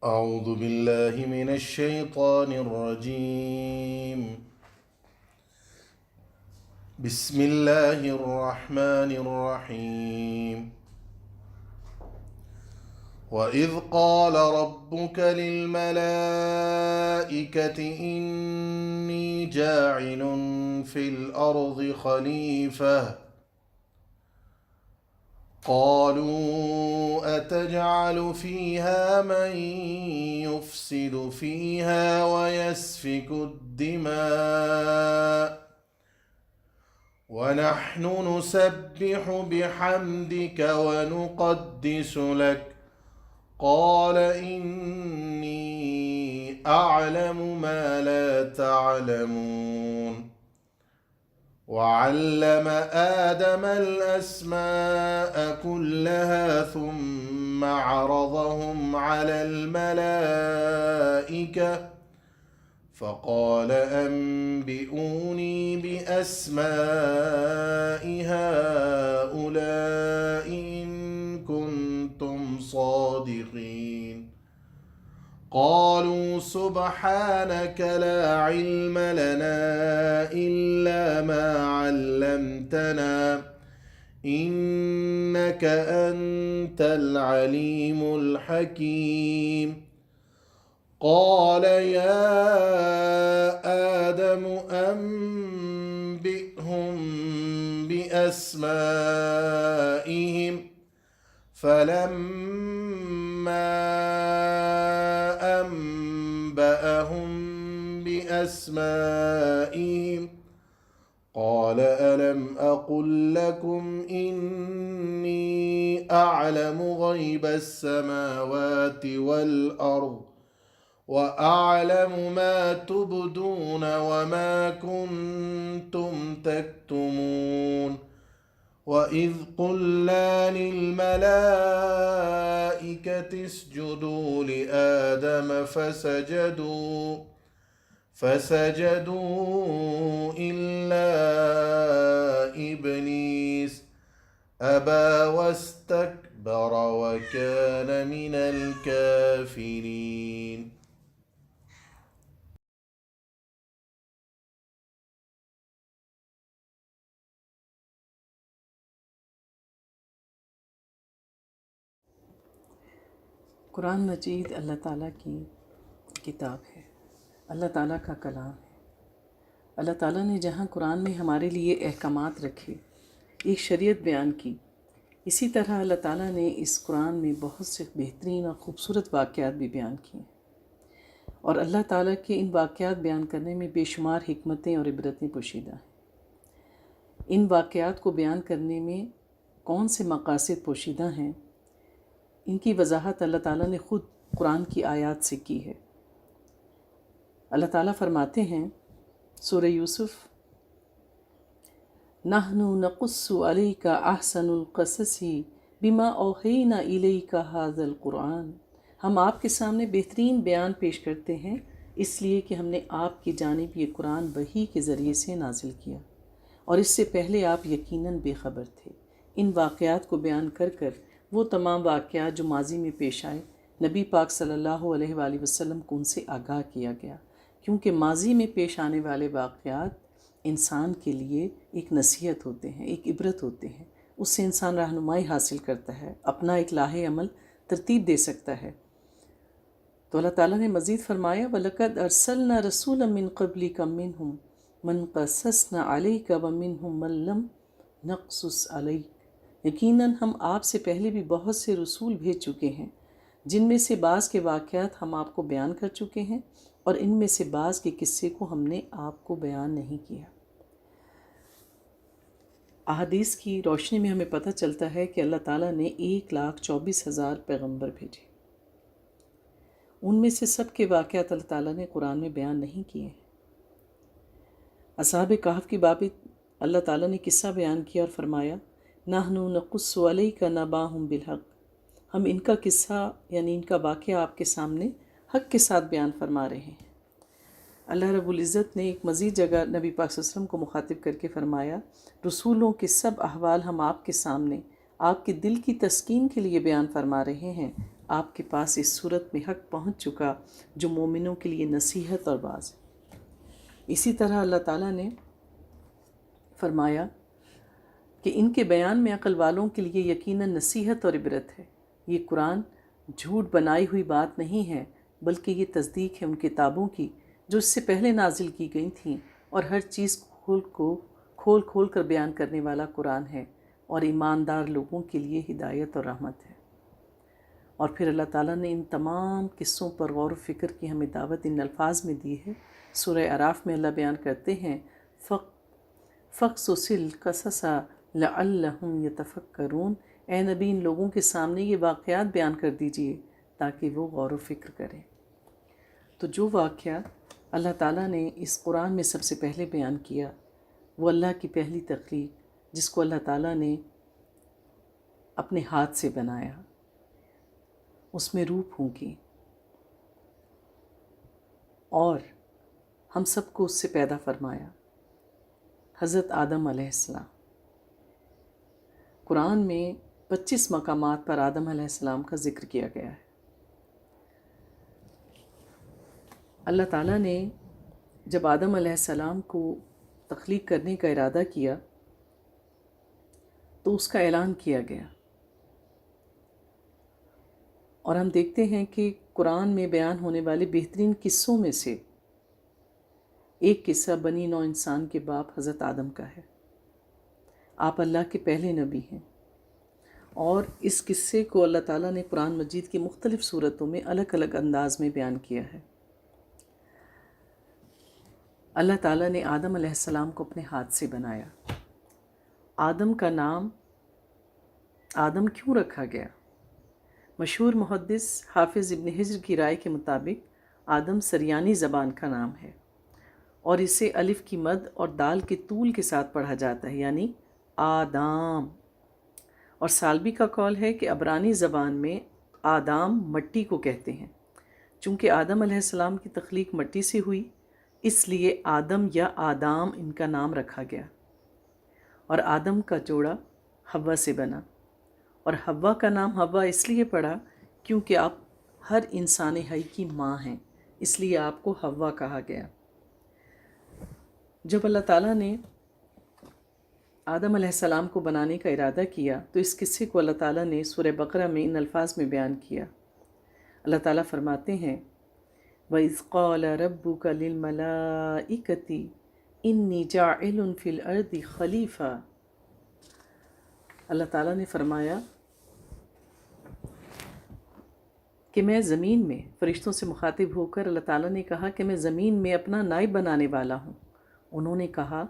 أعوذ بالله من الشيطان الرجيم. بسم الله الرحمن الرحيم. وإذ قال ربك للملائكة إني جاعل في الأرض خليفة قالوا أتجعل فيها من يفسد فيها ويسفك الدماء ونحن نسبح بحمدك ونقدس لك قال إني أعلم ما لا تعلمون. وعلم آدم الأسماء كلها ثم عرضهم على الملائكة فقال أنبئوني بأسماء هؤلاء إن كنتم صادقين. قالوا سبحانك لا علم لنا إلا ما علمتنا إنك أنت العليم الحكيم. قال يا آدم أنبئهم بأسمائهم فلما أنبأهم بأسمائهم قال ألم أقل لكم إني أعلم غيب السماوات والأرض وأعلم ما تبدون وما كنتم تكتمون. وإذ قلنا للملائكة اسجدوا لآدم فسجدوا إلا إبليس أبى واستكبر وكان من الكافرين. قرآن مجید اللہ تعالیٰ کی کتاب ہے، اللہ تعالیٰ کا کلام ہے۔ اللہ تعالیٰ نے جہاں قرآن میں ہمارے لیے احکامات رکھے، ایک شریعت بیان کی، اسی طرح اللہ تعالیٰ نے اس قرآن میں بہت سے بہترین اور خوبصورت واقعات بھی بیان کیے، اور اللہ تعالیٰ کے ان واقعات بیان کرنے میں بے شمار حکمتیں اور عبرتیں پوشیدہ ہیں۔ ان واقعات کو بیان کرنے میں کون سے مقاصد پوشیدہ ہیں، ان کی وضاحت اللہ تعالیٰ نے خود قرآن کی آیات سے کی ہے۔ اللہ تعالیٰ فرماتے ہیں سورہ یوسف، نحن نقص علیک احسن القصص بما اوحینا الیک ھذا القرآن، ہم آپ کے سامنے بہترین بیان پیش کرتے ہیں اس لیے کہ ہم نے آپ کی جانب یہ قرآن وحی کے ذریعے سے نازل کیا، اور اس سے پہلے آپ یقیناً بے خبر تھے۔ ان واقعات کو بیان کر کر وہ تمام واقعات جو ماضی میں پیش آئے، نبی پاک صلی اللہ علیہ وآلہ وسلم کو ان سے آگاہ کیا گیا، کیونکہ ماضی میں پیش آنے والے واقعات انسان کے لیے ایک نصیحت ہوتے ہیں، ایک عبرت ہوتے ہیں، اس سے انسان رہنمائی حاصل کرتا ہے، اپنا ایک لاہ عمل ترتیب دے سکتا ہے۔ تو اللہ تعالیٰ نے مزید فرمایا وَلَقَدْ أَرْسَلْنَا رَسُولًا مِّن قَبْلِكَ مِّنْهُمْ مَنْ قَصَّصْنَا عَلَيْكَ وَمِنْهُمْ مَن لَّمْ نَقْصُصْ عَلَيْكَ، یقیناً ہم آپ سے پہلے بھی بہت سے رسول بھیج چکے ہیں جن میں سے بعض کے واقعات ہم آپ کو بیان کر چکے ہیں، اور ان میں سے بعض کے قصے کو ہم نے آپ کو بیان نہیں کیا۔ احادیث کی روشنی میں ہمیں پتہ چلتا ہے کہ اللہ تعالیٰ نے 1,24,000 پیغمبر بھیجے، ان میں سے سب کے واقعات اللہ تعالیٰ نے قرآن میں بیان نہیں کیے۔ اصحاب کہف کی بابت اللہ تعالیٰ نے قصہ بیان کیا اور فرمایا نحن نقص علیک نبأہم بالحق، ہم ان کا قصہ یعنی ان کا واقعہ آپ کے سامنے حق کے ساتھ بیان فرما رہے ہیں۔ اللہ رب العزت نے ایک مزید جگہ نبی پاک صلی اللہ علیہ وسلم کو مخاطب کر کے فرمایا رسولوں کے سب احوال ہم آپ کے سامنے آپ کے دل کی تسکین کے لیے بیان فرما رہے ہیں، آپ کے پاس اس صورت میں حق پہنچ چکا جو مومنوں کے لیے نصیحت اور باز ہے۔ اسی طرح اللہ تعالیٰ نے فرمایا کہ ان کے بیان میں عقل والوں کے لیے یقیناً نصیحت اور عبرت ہے۔ یہ قرآن جھوٹ بنائی ہوئی بات نہیں ہے، بلکہ یہ تصدیق ہے ان کتابوں کی جو اس سے پہلے نازل کی گئی تھیں، اور ہر چیز کھول کھول کر بیان کرنے والا قرآن ہے، اور ایماندار لوگوں کے لیے ہدایت اور رحمت ہے۔ اور پھر اللہ تعالیٰ نے ان تمام قصوں پر غور و فکر کی ہمیں دعوت ان الفاظ میں دی ہے۔ سورہ اعراف میں اللہ بیان کرتے ہیں فَقْصُصِ الْقَصَصَ لَعَلَّهُمْ يَتَفَكَّرُونَ، اے نبی ان لوگوں کے سامنے یہ واقعات بیان کر دیجئے تاکہ وہ غور و فکر کریں۔ تو جو واقعہ اللہ تعالیٰ نے اس قرآن میں سب سے پہلے بیان کیا وہ اللہ کی پہلی تخلیق، جس کو اللہ تعالیٰ نے اپنے ہاتھ سے بنایا، اس میں روح پھونکی اور ہم سب کو اس سے پیدا فرمایا، حضرت آدم علیہ السلام۔ قرآن میں 25 مقامات پر آدم علیہ السلام کا ذکر کیا گیا ہے۔ اللہ تعالیٰ نے جب آدم علیہ السلام کو تخلیق کرنے کا ارادہ کیا تو اس کا اعلان کیا گیا، اور ہم دیکھتے ہیں کہ قرآن میں بیان ہونے والے بہترین قصوں میں سے ایک قصہ بنی نوع انسان کے باپ حضرت آدم کا ہے۔ آپ اللہ کے پہلے نبی ہیں، اور اس قصے کو اللہ تعالیٰ نے قرآن مجید کی مختلف صورتوں میں الگ الگ انداز میں بیان کیا ہے۔ اللہ تعالیٰ نے آدم علیہ السلام کو اپنے ہاتھ سے بنایا۔ آدم کا نام آدم کیوں رکھا گیا؟ مشہور محدث حافظ ابن حجر کی رائے کے مطابق آدم سریانی زبان کا نام ہے، اور اسے الف کی مد اور دال کے طول کے ساتھ پڑھا جاتا ہے، یعنی آدام۔ اور سالبی کا قول ہے کہ عبرانی زبان میں آدام مٹی کو کہتے ہیں۔ چونکہ آدم علیہ السلام کی تخلیق مٹی سے ہوئی، اس لیے آدم یا آدام ان کا نام رکھا گیا۔ اور آدم کا جوڑا حوا سے بنا، اور حوا کا نام حوا اس لیے پڑا کیونکہ آپ ہر انسان حی کی ماں ہیں، اس لیے آپ کو حوا کہا گیا۔ جب اللہ تعالیٰ نے آدم علیہ السلام کو بنانے کا ارادہ کیا تو اس قصے کو اللہ تعالیٰ نے سورہ بقرہ میں ان الفاظ میں بیان کیا۔ اللہ تعالیٰ فرماتے ہیں وَإِذْ قَالَ رَبُّكَ لِلْمَلَائِكَةِ إِنِّي جَاعِلٌ فِي الْأَرْضِ خَلِيفَةً۔ اللہ تعالیٰ نے فرمایا کہ میں زمین میں، فرشتوں سے مخاطب ہو کر اللہ تعالیٰ نے کہا کہ میں زمین میں اپنا نائب بنانے والا ہوں۔ انہوں نے کہا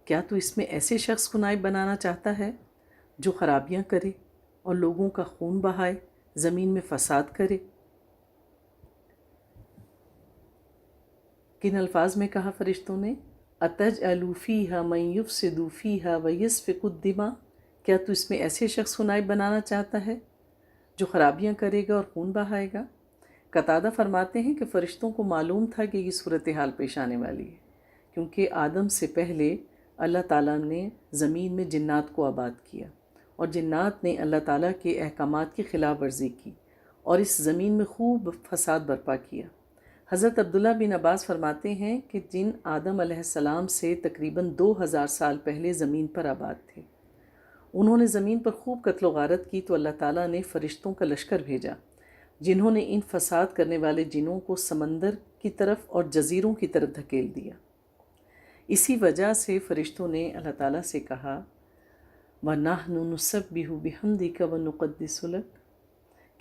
کیا تو اس میں ایسے شخص کو نائب بنانا چاہتا ہے جو خرابیاں کرے اور لوگوں کا خون بہائے، زمین میں فساد کرے؟ کن الفاظ میں کہا فرشتوں نے؟ أَتَجْعَلُ فِيهَا مَن يُفْسِدُ فِيهَا وَيَسْفِكُ الدِّمَاءَ، کیا تو اس میں ایسے شخص کو نائب بنانا چاہتا ہے جو خرابیاں کرے گا اور خون بہائے گا؟ قتادہ فرماتے ہیں کہ فرشتوں کو معلوم تھا کہ یہ صورتحال پیش آنے والی ہے، کیونکہ آدم سے پہلے اللہ تعالیٰ نے زمین میں جنات کو آباد کیا، اور جنات نے اللہ تعالیٰ کے احکامات کی خلاف ورزی کی اور اس زمین میں خوب فساد برپا کیا۔ حضرت عبداللہ بن عباس فرماتے ہیں کہ جن آدم علیہ السلام سے تقریباً 2000 سال پہلے زمین پر آباد تھے، انہوں نے زمین پر خوب قتل و غارت کی تو اللہ تعالیٰ نے فرشتوں کا لشکر بھیجا جنہوں نے ان فساد کرنے والے جنوں کو سمندر کی طرف اور جزیروں کی طرف دھکیل دیا۔ اسی وجہ سے فرشتوں نے اللہ تعالیٰ سے کہا وَنَحْنُ نُسَبِّحُ بِحَمْدِكَ وَنُقَدِّسُ لَكَ،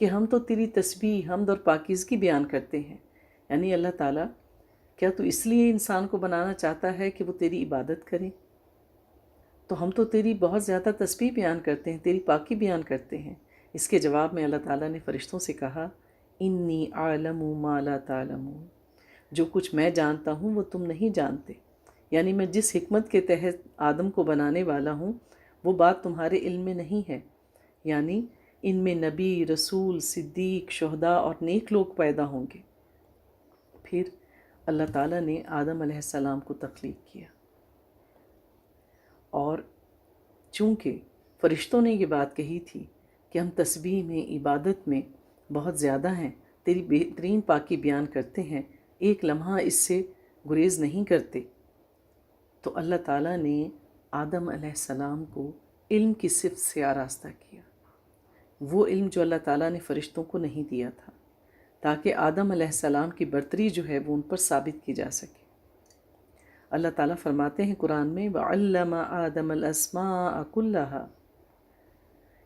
کہ ہم تو تیری تسبیح، حمد اور پاکیزگی بیان کرتے ہیں۔ یعنی اللہ تعالیٰ کیا تو اس لیے انسان کو بنانا چاہتا ہے کہ وہ تیری عبادت کرے؟ تو ہم تو تیری بہت زیادہ تسبیح بیان کرتے ہیں، تیری پاکی بیان کرتے ہیں۔ اس کے جواب میں اللہ تعالیٰ نے فرشتوں سے کہا انی اعلم ما لا تعلمون، جو کچھ میں جانتا ہوں وہ تم نہیں جانتے، یعنی میں جس حکمت کے تحت آدم کو بنانے والا ہوں وہ بات تمہارے علم میں نہیں ہے، یعنی ان میں نبی، رسول، صدیق، شہداء اور نیک لوگ پیدا ہوں گے۔ پھر اللہ تعالیٰ نے آدم علیہ السلام کو تخلیق کیا، اور چونکہ فرشتوں نے یہ بات کہی تھی کہ ہم تسبیح میں، عبادت میں بہت زیادہ ہیں، تیری بہترین پاکی بیان کرتے ہیں، ایک لمحہ اس سے گریز نہیں کرتے۔ تو اللہ تعالیٰ نے آدم علیہ السلام کو علم کی صفت سے آراستہ کیا، وہ علم جو اللہ تعالیٰ نے فرشتوں کو نہیں دیا تھا، تاکہ آدم علیہ السلام کی برتری جو ہے وہ ان پر ثابت کی جا سکے۔ اللہ تعالیٰ فرماتے ہیں قرآن میں وَعَلَّمَ آدَمَ الْأَسْمَاءَ كُلَّهَا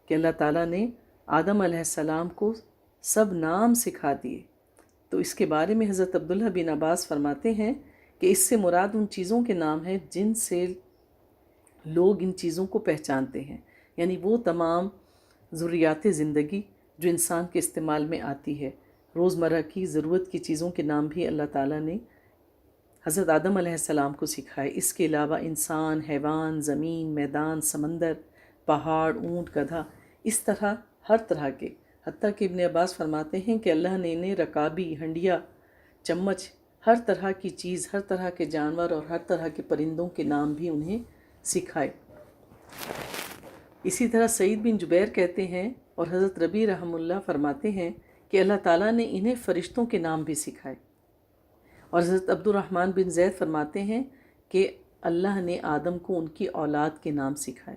کہ اللہ تعالیٰ نے آدم علیہ السلام کو سب نام سکھا دیے۔ تو اس کے بارے میں حضرت عبداللہ بن عباس فرماتے ہیں کہ اس سے مراد ان چیزوں کے نام ہیں جن سے لوگ ان چیزوں کو پہچانتے ہیں، یعنی وہ تمام ضروریات زندگی جو انسان کے استعمال میں آتی ہے، روزمرہ کی ضرورت کی چیزوں کے نام بھی اللہ تعالیٰ نے حضرت آدم علیہ السلام کو سکھائے۔ اس کے علاوہ انسان، حیوان، زمین، میدان، سمندر، پہاڑ، اونٹ، گدھا، اس طرح ہر طرح کے، حتیٰ کہ ابن عباس فرماتے ہیں کہ اللہ نے انہیں رکابی، ہنڈیا، چمچ، ہر طرح کی چیز، ہر طرح کے جانور اور ہر طرح کے پرندوں کے نام بھی انہیں سکھائے۔ اسی طرح سعید بن جبیر کہتے ہیں اور حضرت ربیع رحمہ اللہ فرماتے ہیں کہ اللہ تعالیٰ نے انہیں فرشتوں کے نام بھی سکھائے، اور حضرت عبد الرحمن بن زید فرماتے ہیں کہ اللہ نے آدم کو ان کی اولاد کے نام سکھائے۔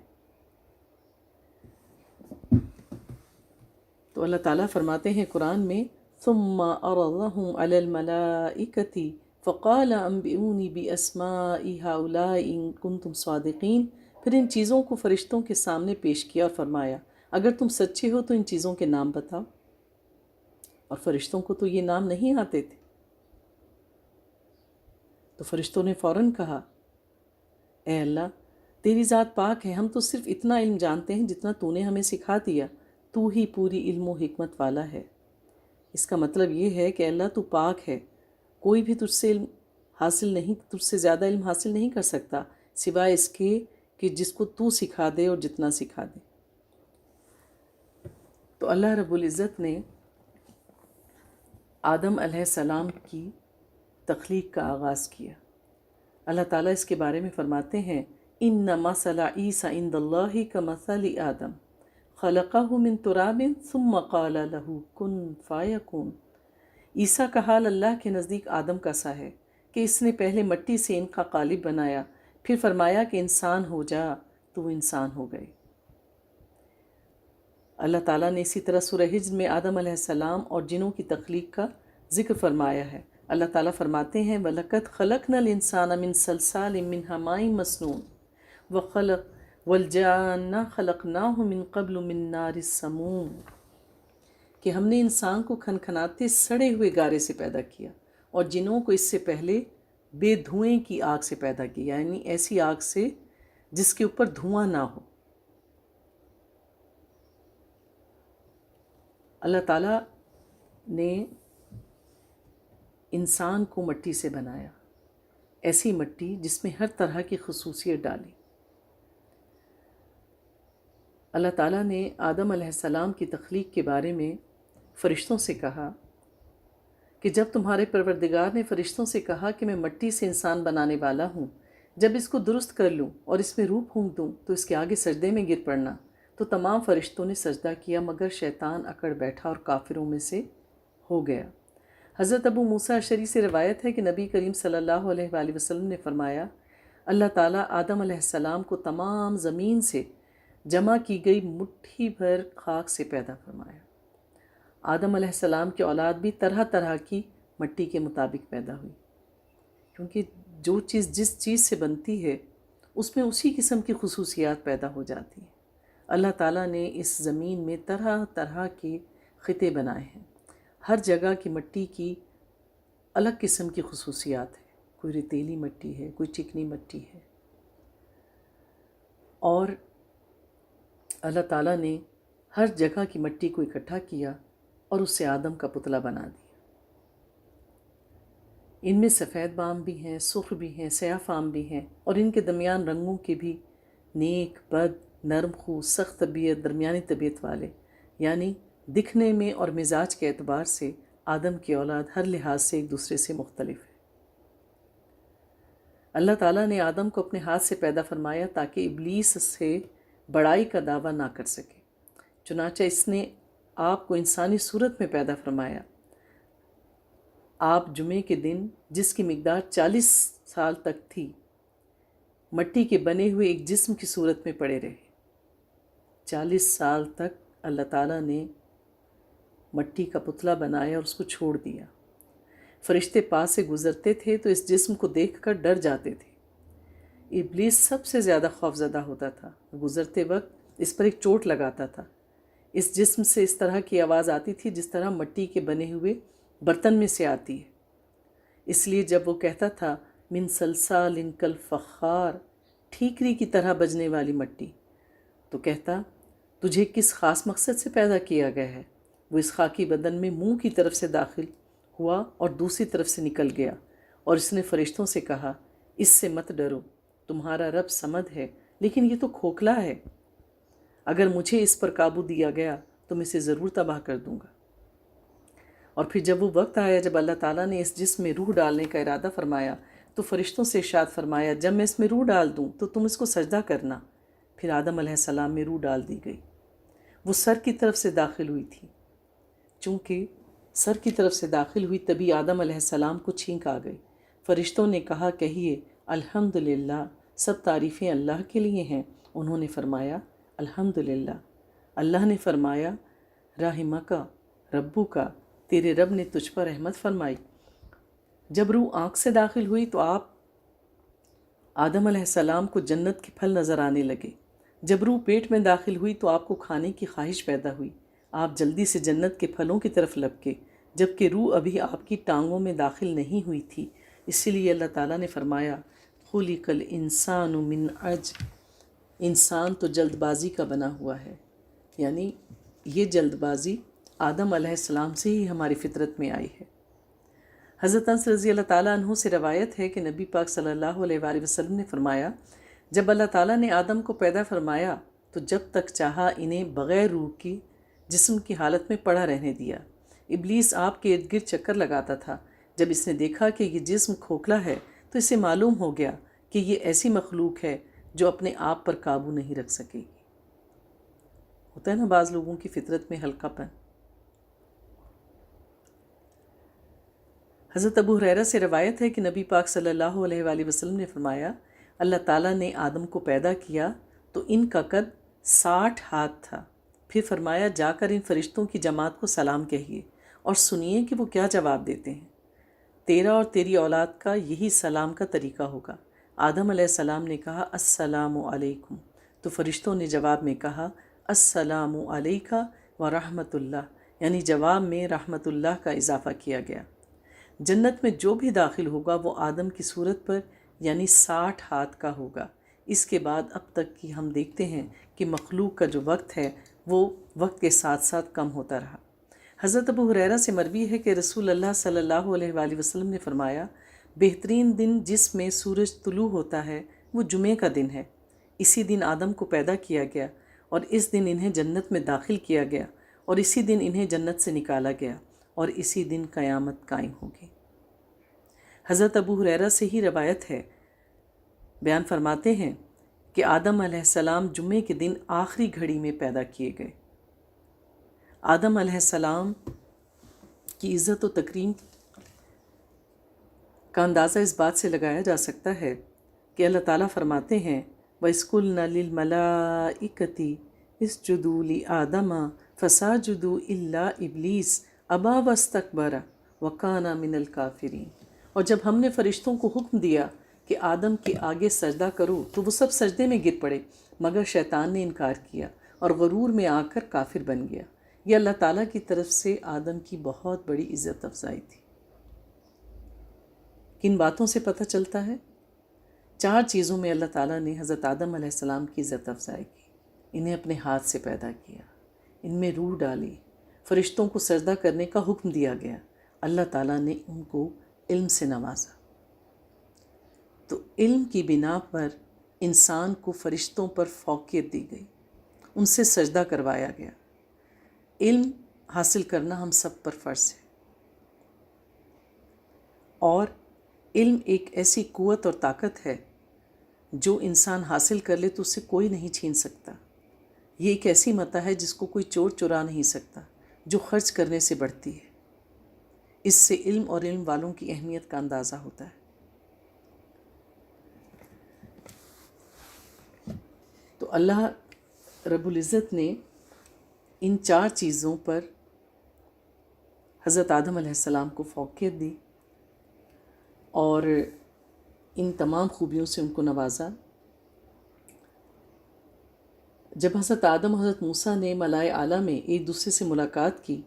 تو اللہ تعالیٰ فرماتے ہیں قرآن میں ثم عرضهم على الملائكة فقال انبئوني باسماء هؤلاء ان كنتم صادقين، پھر ان چیزوں کو فرشتوں کے سامنے پیش کیا اور فرمایا اگر تم سچے ہو تو ان چیزوں کے نام بتاؤ، اور فرشتوں کو تو یہ نام نہیں آتے تھے۔ تو فرشتوں نے فوراً کہا اے اللہ تیری ذات پاک ہے، ہم تو صرف اتنا علم جانتے ہیں جتنا تو نے ہمیں سکھا دیا، تو ہی پوری علم و حکمت والا ہے۔ اس کا مطلب یہ ہے کہ اللہ تو پاک ہے، کوئی بھی تجھ سے تجھ سے زیادہ علم حاصل نہیں کر سکتا سوائے اس کے کہ جس کو تو سکھا دے اور جتنا سکھا دے۔ تو اللہ رب العزت نے آدم علیہ السلام کی تخلیق کا آغاز کیا۔ اللہ تعالیٰ اس کے بارے میں فرماتے ہیں ان مثل عیسیٰ عند اللہ کمثل آدم خلقہ من تراب ثم قال له کن فیکون۔ عیسیٰ کا حال اللہ کے نزدیک آدم کا سا ہے کہ اس نے پہلے مٹی سے ان کا قالب بنایا، پھر فرمایا کہ انسان ہو جا، تو انسان ہو گئے۔ اللہ تعالیٰ نے اسی طرح سورہ حجر میں آدم علیہ السلام اور جنوں کی تخلیق کا ذکر فرمایا ہے۔ اللہ تعالیٰ فرماتے ہیں وَلَقَدْ خَلَقْنَا الْإِنسَانَ مِنْ صَلْصَالٍ مِنْ حَمَإٍ مَسْنُونٍ وَالْجَانَّ خَلَقْنَاهُ مِنْ قَبْلُ مِنْ نَارِ السَّمُومِ، کہ ہم نے انسان کو کھنکھناتے سڑے ہوئے گارے سے پیدا کیا اور جنوں کو اس سے پہلے بے دھوئیں کی آگ سے پیدا کیا، یعنی ایسی آگ سے جس کے اوپر دھواں نہ ہو۔ اللہ تعالیٰ نے انسان کو مٹی سے بنایا، ایسی مٹی جس میں ہر طرح کی خصوصیت ڈالی۔ اللہ تعالیٰ نے آدم علیہ السلام کی تخلیق کے بارے میں فرشتوں سے کہا کہ جب تمہارے پروردگار نے فرشتوں سے کہا کہ میں مٹی سے انسان بنانے والا ہوں، جب اس کو درست کر لوں اور اس میں روح پھونک دوں تو اس کے آگے سجدے میں گر پڑنا، تو تمام فرشتوں نے سجدہ کیا مگر شیطان اکڑ بیٹھا اور کافروں میں سے ہو گیا۔ حضرت ابو موسیٰ اشعری سے روایت ہے کہ نبی کریم صلی اللہ علیہ وآلہ وسلم نے فرمایا اللہ تعالیٰ آدم علیہ السلام کو تمام زمین سے جمع کی گئی مٹھی بھر خاک سے پیدا فرمایا۔ آدم علیہ السلام کی اولاد بھی طرح طرح کی مٹی کے مطابق پیدا ہوئی، کیونکہ جو چیز جس چیز سے بنتی ہے اس میں اسی قسم کی خصوصیات پیدا ہو جاتی ہیں۔ اللہ تعالیٰ نے اس زمین میں طرح طرح کے خطے بنائے ہیں، ہر جگہ کی مٹی کی الگ قسم کی خصوصیات ہیں، کوئی ریتیلی مٹی ہے، کوئی چکنی مٹی ہے، اور اللہ تعالیٰ نے ہر جگہ کی مٹی کو اکٹھا کیا اور اس سے آدم کا پتلا بنا دیا۔ ان میں سفید بام بھی ہیں، سرخ بھی ہیں، سیاہ فام بھی ہیں، اور ان کے درمیان رنگوں کے بھی نیک، بد، نرم خو، سخت طبیعت، درمیانی طبیعت والے، یعنی دکھنے میں اور مزاج کے اعتبار سے آدم کی اولاد ہر لحاظ سے ایک دوسرے سے مختلف ہے۔ اللہ تعالیٰ نے آدم کو اپنے ہاتھ سے پیدا فرمایا تاکہ ابلیس سے بڑائی کا دعویٰ نہ کر سکے، چنانچہ اس نے آپ کو انسانی صورت میں پیدا فرمایا۔ آپ جمعے کے دن جس کی مقدار 40 سال تک تھی مٹی کے بنے ہوئے ایک جسم کی صورت میں پڑے رہے۔ 40 سال تک اللہ تعالیٰ نے مٹی کا پتلا بنایا اور اس کو چھوڑ دیا۔ فرشتے پاس سے گزرتے تھے تو اس جسم کو دیکھ کر ڈر جاتے تھے۔ ابلیس سب سے زیادہ خوفزدہ ہوتا تھا۔ گزرتے وقت اس پر ایک چوٹ لگاتا تھا۔ اس جسم سے اس طرح کی آواز آتی تھی جس طرح مٹی کے بنے ہوئے برتن میں سے آتی ہے۔ اس لیے جب وہ کہتا تھا من صلصال کالفخار، ٹھیکری کی طرح بجنے والی مٹی، تو کہتا تجھے کس خاص مقصد سے پیدا کیا گیا ہے؟ وہ اس خاکی بدن میں منہ کی طرف سے داخل ہوا اور دوسری طرف سے نکل گیا، اور اس نے فرشتوں سے کہا اس سے مت ڈرو، تمہارا رب صمد ہے لیکن یہ تو کھوکھلا ہے، اگر مجھے اس پر قابو دیا گیا تو میں اسے ضرور تباہ کر دوں گا۔ اور پھر جب وہ وقت آیا جب اللہ تعالیٰ نے اس جسم میں روح ڈالنے کا ارادہ فرمایا تو فرشتوں سے ارشاد فرمایا جب میں اس میں روح ڈال دوں تو تم اس کو سجدہ کرنا۔ پھر آدم علیہ السلام میں روح ڈال دی گئی۔ وہ سر کی طرف سے داخل ہوئی تھی۔ چونکہ سر کی طرف سے داخل ہوئی تبھی آدم علیہ السلام کو چھینک آ گئی۔ فرشتوں نے کہا کہیے الحمدللہ، سب تعریفیں اللہ کے لیے ہیں۔ انہوں نے فرمایا الحمدللہ۔ اللہ نے فرمایا رحمکا ربکا، تیرے رب نے تجھ پر رحمت فرمائی۔ جب روح آنکھ سے داخل ہوئی تو آپ آدم علیہ السلام کو جنت کے پھل نظر آنے لگے۔ جب روح پیٹ میں داخل ہوئی تو آپ کو کھانے کی خواہش پیدا ہوئی۔ آپ جلدی سے جنت کے پھلوں کی طرف لپکے، جبکہ روح ابھی آپ کی ٹانگوں میں داخل نہیں ہوئی تھی۔ اسی لیے اللہ تعالیٰ نے فرمایا خلق الانسان من عجل، انسان تو جلد بازی کا بنا ہوا ہے، یعنی یہ جلد بازی آدم علیہ السلام سے ہی ہماری فطرت میں آئی ہے۔ حضرت انس رضی اللہ تعالیٰ عنہ سے روایت ہے کہ نبی پاک صلی اللہ علیہ وآلہ وسلم نے فرمایا جب اللہ تعالیٰ نے آدم کو پیدا فرمایا تو جب تک چاہا انہیں بغیر روح کی جسم کی حالت میں پڑا رہنے دیا۔ ابلیس آپ کے ارد گرد چکر لگاتا تھا۔ جب اس نے دیکھا کہ یہ جسم کھوکھلا ہے تو اسے معلوم ہو گیا کہ یہ ایسی مخلوق ہے جو اپنے آپ پر قابو نہیں رکھ سکے گی۔ ہوتا ہے نا بعض لوگوں کی فطرت میں ہلکا پن۔ حضرت ابو ہریرہ سے روایت ہے کہ نبی پاک صلی اللہ علیہ وآلہ وسلم نے فرمایا اللہ تعالیٰ نے آدم کو پیدا کیا تو ان کا قد 60 ہاتھ تھا۔ پھر فرمایا جا کر ان فرشتوں کی جماعت کو سلام کہیے اور سنیے کہ وہ کیا جواب دیتے ہیں۔ تیرا اور تیری اولاد کا یہی سلام کا طریقہ ہوگا۔ آدم علیہ السلام نے کہا السلام علیکم، تو فرشتوں نے جواب میں کہا السلام علیکہ ورحمۃ اللہ، یعنی جواب میں رحمت اللہ کا اضافہ کیا گیا۔ جنت میں جو بھی داخل ہوگا وہ آدم کی صورت پر یعنی 60 ہاتھ کا ہوگا۔ اس کے بعد اب تک کی ہم دیکھتے ہیں کہ مخلوق کا جو وقت ہے وہ وقت کے ساتھ ساتھ کم ہوتا رہا۔ حضرت ابو ہریرہ سے مروی ہے کہ رسول اللہ صلی اللہ علیہ وآلہ وسلم نے فرمایا بہترین دن جس میں سورج طلوع ہوتا ہے وہ جمعے کا دن ہے۔ اسی دن آدم کو پیدا کیا گیا اور اس دن انہیں جنت میں داخل کیا گیا اور اسی دن انہیں جنت سے نکالا گیا اور اسی دن قیامت قائم ہوگی۔ حضرت ابو ہریرہ سے ہی روایت ہے، بیان فرماتے ہیں کہ آدم علیہ السلام جمعے کے دن آخری گھڑی میں پیدا کیے گئے۔ آدم علیہ السلام کی عزت و تکریم کا اندازہ اس بات سے لگایا جا سکتا ہے کہ اللہ تعالیٰ فرماتے ہیں وَإِذْ قُلْنَا لِلْمَلَائِكَةِ اسْجُدُوا لِآدَمَ فَسَجَدُوا إِلَّا إِبْلِيسَ أَبَىٰ وَاسْتَكْبَرَ وَكَانَ مِنَ الْكَافِرِينَ۔ اور جب ہم نے فرشتوں کو حکم دیا کہ آدم کے آگے سجدہ کرو تو وہ سب سجدے میں گر پڑے مگر شیطان نے انکار کیا اور غرور میں آ کر کافر بن گیا۔ یہ اللہ تعالیٰ کی طرف سے آدم کی بہت بڑی عزت افزائی تھی۔ کن باتوں سے پتہ چلتا ہے؟ 4 چیزوں میں اللہ تعالیٰ نے حضرت آدم علیہ السلام کی عزت افزائی کی۔ انہیں اپنے ہاتھ سے پیدا کیا، ان میں روح ڈالی، فرشتوں کو سجدہ کرنے کا حکم دیا گیا، اللہ تعالیٰ نے ان کو علم سے نوازا۔ تو علم کی بنا پر انسان کو فرشتوں پر فوقیت دی گئی، ان سے سجدہ کروایا گیا۔ علم حاصل کرنا ہم سب پر فرض ہے، اور علم ایک ایسی قوت اور طاقت ہے جو انسان حاصل کر لے تو اسے کوئی نہیں چھین سکتا۔ یہ ایک ایسی متاع ہے جس کو کوئی چور چرا نہیں سکتا۔ جو خرچ کرنے سے بڑھتی ہے۔ اس سے علم اور علم والوں کی اہمیت کا اندازہ ہوتا ہے۔ تو اللہ رب العزت نے ان 4 چیزوں پر حضرت آدم علیہ السلام کو فوقیت دی اور ان تمام خوبیوں سے ان کو نوازا۔ جب حضرت آدم و حضرت موسیٰ نے ملائے اعلیٰ میں ایک دوسرے سے ملاقات کی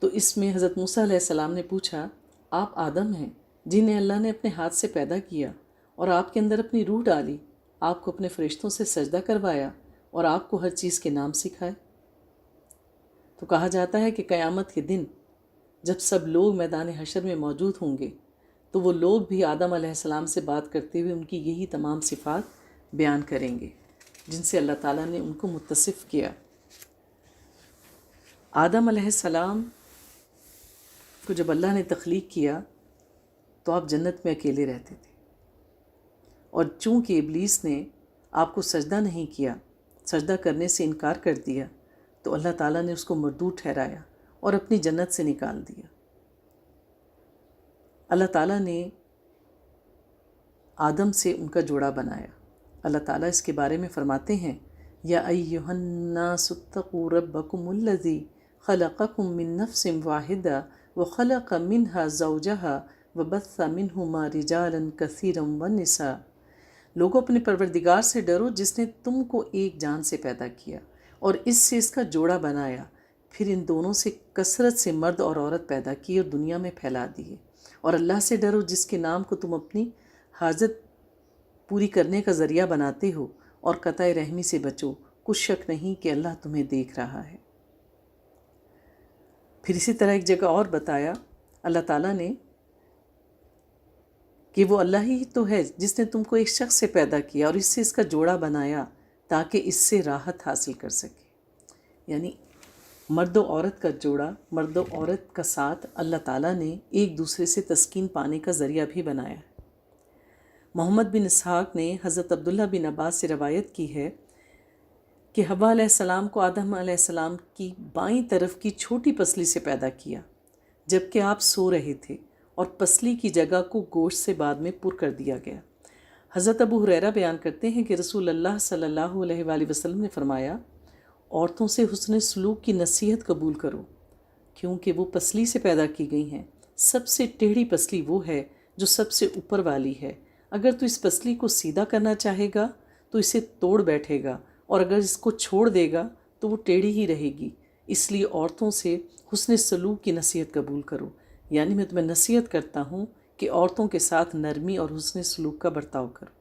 تو اس میں حضرت موسیٰ علیہ السلام نے پوچھا، آپ آدم ہیں جنہیں اللہ نے اپنے ہاتھ سے پیدا کیا اور آپ کے اندر اپنی روح ڈالی، آپ کو اپنے فرشتوں سے سجدہ کروایا اور آپ کو ہر چیز کے نام سکھائے۔ تو کہا جاتا ہے کہ قیامت کے دن جب سب لوگ میدان حشر میں موجود ہوں گے تو وہ لوگ بھی آدم علیہ السلام سے بات کرتے ہوئے ان کی یہی تمام صفات بیان کریں گے جن سے اللہ تعالیٰ نے ان کو متصف کیا۔ آدم علیہ السلام کو جب اللہ نے تخلیق کیا تو آپ جنت میں اکیلے رہتے تھے، اور چونکہ ابلیس نے آپ کو سجدہ نہیں کیا، سجدہ کرنے سے انکار کر دیا، تو اللہ تعالیٰ نے اس کو مردود ٹھہرایا اور اپنی جنت سے نکال دیا۔ اللہ تعالیٰ نے آدم سے ان کا جوڑا بنایا۔ اللہ تعالیٰ اس کے بارے میں فرماتے ہیں، یا ایھا الناس اتقوا ربکم الذی خلقکم من نفس واحدہ وخلق منها زوجها وبث منہما رجالا کثیرا ونساء۔ لوگوں اپنے پروردگار سے ڈرو جس نے تم کو ایک جان سے پیدا کیا اور اس سے اس کا جوڑا بنایا، پھر ان دونوں سے کثرت سے مرد اور عورت پیدا کی اور دنیا میں پھیلا دیے۔ اور اللہ سے ڈرو جس کے نام کو تم اپنی حاجت پوری کرنے کا ذریعہ بناتے ہو، اور قطع رحمی سے بچو، کچھ شک نہیں کہ اللہ تمہیں دیکھ رہا ہے۔ پھر اسی طرح ایک جگہ اور بتایا اللہ تعالیٰ نے کہ وہ اللہ ہی تو ہے جس نے تم کو ایک شخص سے پیدا کیا اور اس سے اس کا جوڑا بنایا تاکہ اس سے راحت حاصل کر سکے۔ یعنی مرد و عورت کا جوڑا، مرد و عورت کا ساتھ اللہ تعالیٰ نے ایک دوسرے سے تسکین پانے کا ذریعہ بھی بنایا ہے۔ محمد بن اسحاق نے حضرت عبداللہ بن عباس سے روایت کی ہے کہ حوا علیہ السلام کو آدم علیہ السلام کی بائیں طرف کی چھوٹی پسلی سے پیدا کیا جبکہ آپ سو رہے تھے، اور پسلی کی جگہ کو گوشت سے بعد میں پر کر دیا گیا۔ حضرت ابو ہریرہ بیان کرتے ہیں کہ رسول اللہ صلی اللہ علیہ وآلہ وسلم نے فرمایا، عورتوں سے حسن سلوک کی نصیحت قبول کرو کیونکہ وہ پسلی سے پیدا کی گئی ہیں۔ سب سے ٹیڑھی پسلی وہ ہے جو سب سے اوپر والی ہے۔ اگر تو اس پسلی کو سیدھا کرنا چاہے گا تو اسے توڑ بیٹھے گا، اور اگر اس کو چھوڑ دے گا تو وہ ٹیڑھی ہی رہے گی۔ اس لیے عورتوں سے حسن سلوک کی نصیحت قبول کرو، یعنی میں تمہیں نصیحت کرتا ہوں کہ عورتوں کے ساتھ نرمی اور حسن سلوک کا برتاؤ کرو۔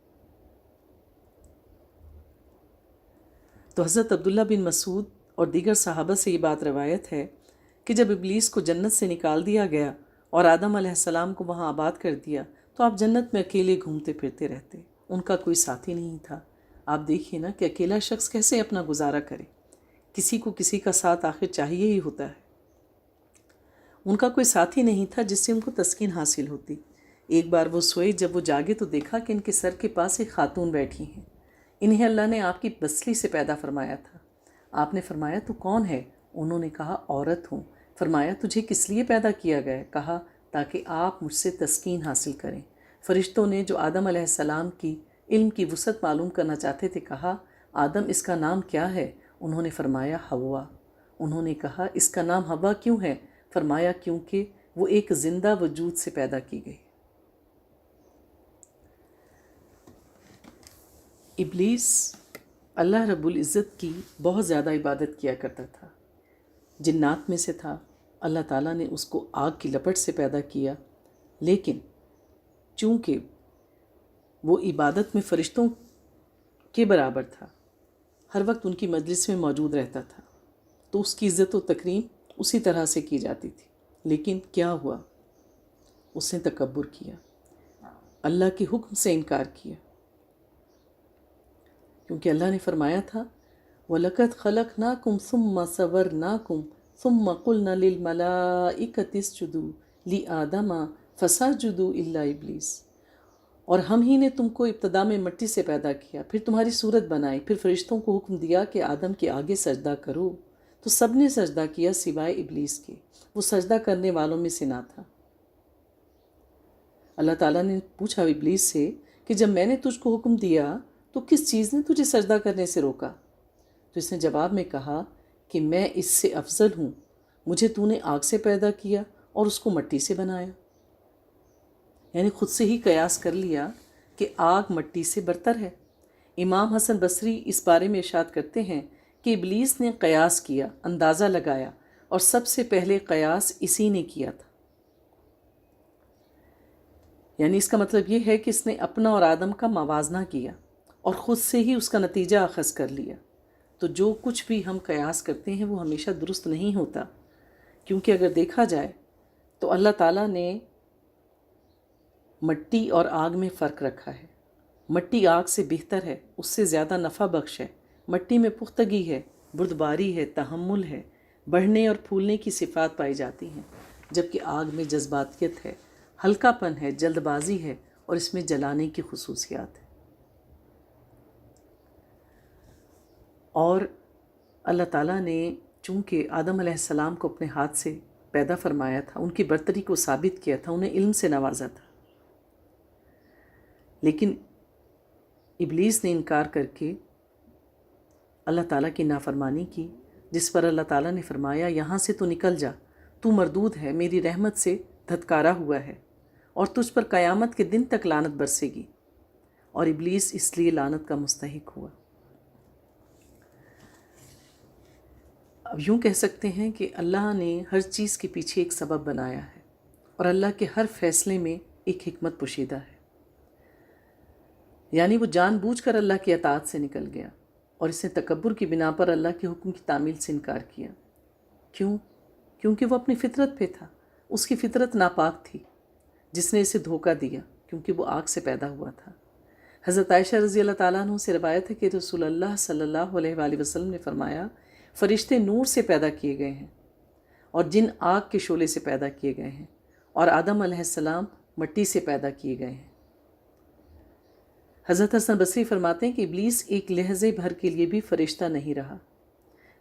تو حضرت عبداللہ بن مسعود اور دیگر صحابہ سے یہ بات روایت ہے کہ جب ابلیس کو جنت سے نکال دیا گیا اور آدم علیہ السلام کو وہاں آباد کر دیا تو آپ جنت میں اکیلے گھومتے پھرتے رہتے، ان کا کوئی ساتھی نہیں تھا۔ آپ دیکھیے نا کہ اکیلا شخص کیسے اپنا گزارا کرے، کسی کو کسی کا ساتھ آخر چاہیے ہی ہوتا ہے۔ ان کا کوئی ساتھی نہیں تھا جس سے ان کو تسکین حاصل ہوتی۔ ایک بار وہ سوئے، جب وہ جاگے تو دیکھا کہ ان کے سر کے پاس ایک خاتون بیٹھی ہیں۔ انہیں اللہ نے آپ کی پسلی سے پیدا فرمایا تھا۔ آپ نے فرمایا تو کون ہے؟ انہوں نے کہا عورت ہوں۔ فرمایا تجھے کس لیے پیدا کیا گیا؟ کہا تاکہ آپ مجھ سے تسکین حاصل کریں۔ فرشتوں نے جو آدم علیہ السلام کی علم کی وسعت معلوم کرنا چاہتے تھے کہا آدم اس کا نام کیا ہے؟ انہوں نے فرمایا حوا۔ انہوں نے کہا اس کا نام حوا کیوں ہے؟ فرمایا کیونکہ وہ ایک زندہ وجود سے پیدا کی گئی۔ ابلیس اللہ رب العزت کی بہت زیادہ عبادت کیا کرتا تھا، جنات میں سے تھا۔ اللہ تعالیٰ نے اس کو آگ کی لپٹ سے پیدا کیا، لیکن چونکہ وہ عبادت میں فرشتوں کے برابر تھا، ہر وقت ان کی مجلس میں موجود رہتا تھا، تو اس کی عزت و تکریم اسی طرح سے کی جاتی تھی۔ لیکن کیا ہوا؟ اس نے تکبر کیا، اللہ کے حکم سے انکار کیا، کیونکہ اللہ نے فرمایا تھا وَلَقَدْ خَلَقْنَاكُمْ ثُمَّ صَوَّرْنَاكُمْ ثُمَّ قُلْنَا لِلْمَلَائِكَةِ اسْجُدُوا لِآدَمَ فَسَجَدُوا إِلَّا إِبْلِيسَ۔ اور ہم ہی نے تم کو ابتدا میں مٹی سے پیدا کیا، پھر تمہاری صورت بنائی، پھر فرشتوں کو حکم دیا کہ آدم کے آگے سجدہ کرو، تو سب نے سجدہ کیا سوائے ابلیس کے، وہ سجدہ کرنے والوں میں سے نہ تھا۔ اللہ تعالیٰ نے پوچھا ابلیس سے کہ جب میں نے تجھ کو حکم دیا تو کس چیز نے تجھے سجدہ کرنے سے روکا؟ تو اس نے جواب میں کہا کہ میں اس سے افضل ہوں، مجھے تو نے آگ سے پیدا کیا اور اس کو مٹی سے بنایا۔ یعنی خود سے ہی قیاس کر لیا کہ آگ مٹی سے برتر ہے۔ امام حسن بصری اس بارے میں ارشاد کرتے ہیں کہ ابلیس نے قیاس کیا، اندازہ لگایا، اور سب سے پہلے قیاس اسی نے کیا تھا۔ یعنی اس کا مطلب یہ ہے کہ اس نے اپنا اور آدم کا موازنہ کیا اور خود سے ہی اس کا نتیجہ اخذ کر لیا۔ تو جو کچھ بھی ہم قیاس کرتے ہیں وہ ہمیشہ درست نہیں ہوتا، کیونکہ اگر دیکھا جائے تو اللہ تعالیٰ نے مٹی اور آگ میں فرق رکھا ہے۔ مٹی آگ سے بہتر ہے، اس سے زیادہ نفع بخش ہے۔ مٹی میں پختگی ہے، بردباری ہے، تحمل ہے، بڑھنے اور پھولنے کی صفات پائی جاتی ہیں، جبکہ آگ میں جذباتیت ہے، ہلکا پن ہے، جلد بازی ہے، اور اس میں جلانے کی خصوصیات ہیں۔ اور اللہ تعالیٰ نے چونکہ آدم علیہ السلام کو اپنے ہاتھ سے پیدا فرمایا تھا، ان کی برتری کو ثابت کیا تھا، انہیں علم سے نوازا تھا، لیکن ابلیس نے انکار کر کے اللہ تعالیٰ کی نافرمانی کی، جس پر اللہ تعالیٰ نے فرمایا یہاں سے تو نکل جا، تو مردود ہے، میری رحمت سے دھتکارا ہوا ہے، اور تجھ پر قیامت کے دن تک لعنت برسے گی۔ اور ابلیس اس لیے لعنت کا مستحق ہوا۔ اب یوں کہہ سکتے ہیں کہ اللہ نے ہر چیز کے پیچھے ایک سبب بنایا ہے، اور اللہ کے ہر فیصلے میں ایک حکمت پوشیدہ ہے۔ یعنی وہ جان بوجھ کر اللہ کی اطاعت سے نکل گیا، اور اس نے تکبر کی بنا پر اللہ کے حکم کی تعمیل سے انکار کیا۔ کیوں؟ کیونکہ وہ اپنی فطرت پہ تھا، اس کی فطرت ناپاک تھی، جس نے اسے دھوکہ دیا، کیونکہ وہ آگ سے پیدا ہوا تھا۔ حضرت عائشہ رضی اللہ تعالیٰ عنہ سے روایت ہے کہ رسول اللہ صلی اللہ علیہ وآلہ وسلم نے فرمایا، فرشتے نور سے پیدا کیے گئے ہیں اور جن آگ کے شعلے سے پیدا کیے گئے ہیں، اور آدم علیہ السلام مٹی سے پیدا کیے گئے ہیں۔ حضرت حسن بصری فرماتے ہیں کہ ابلیس ایک لحظے بھر کے لیے بھی فرشتہ نہیں رہا۔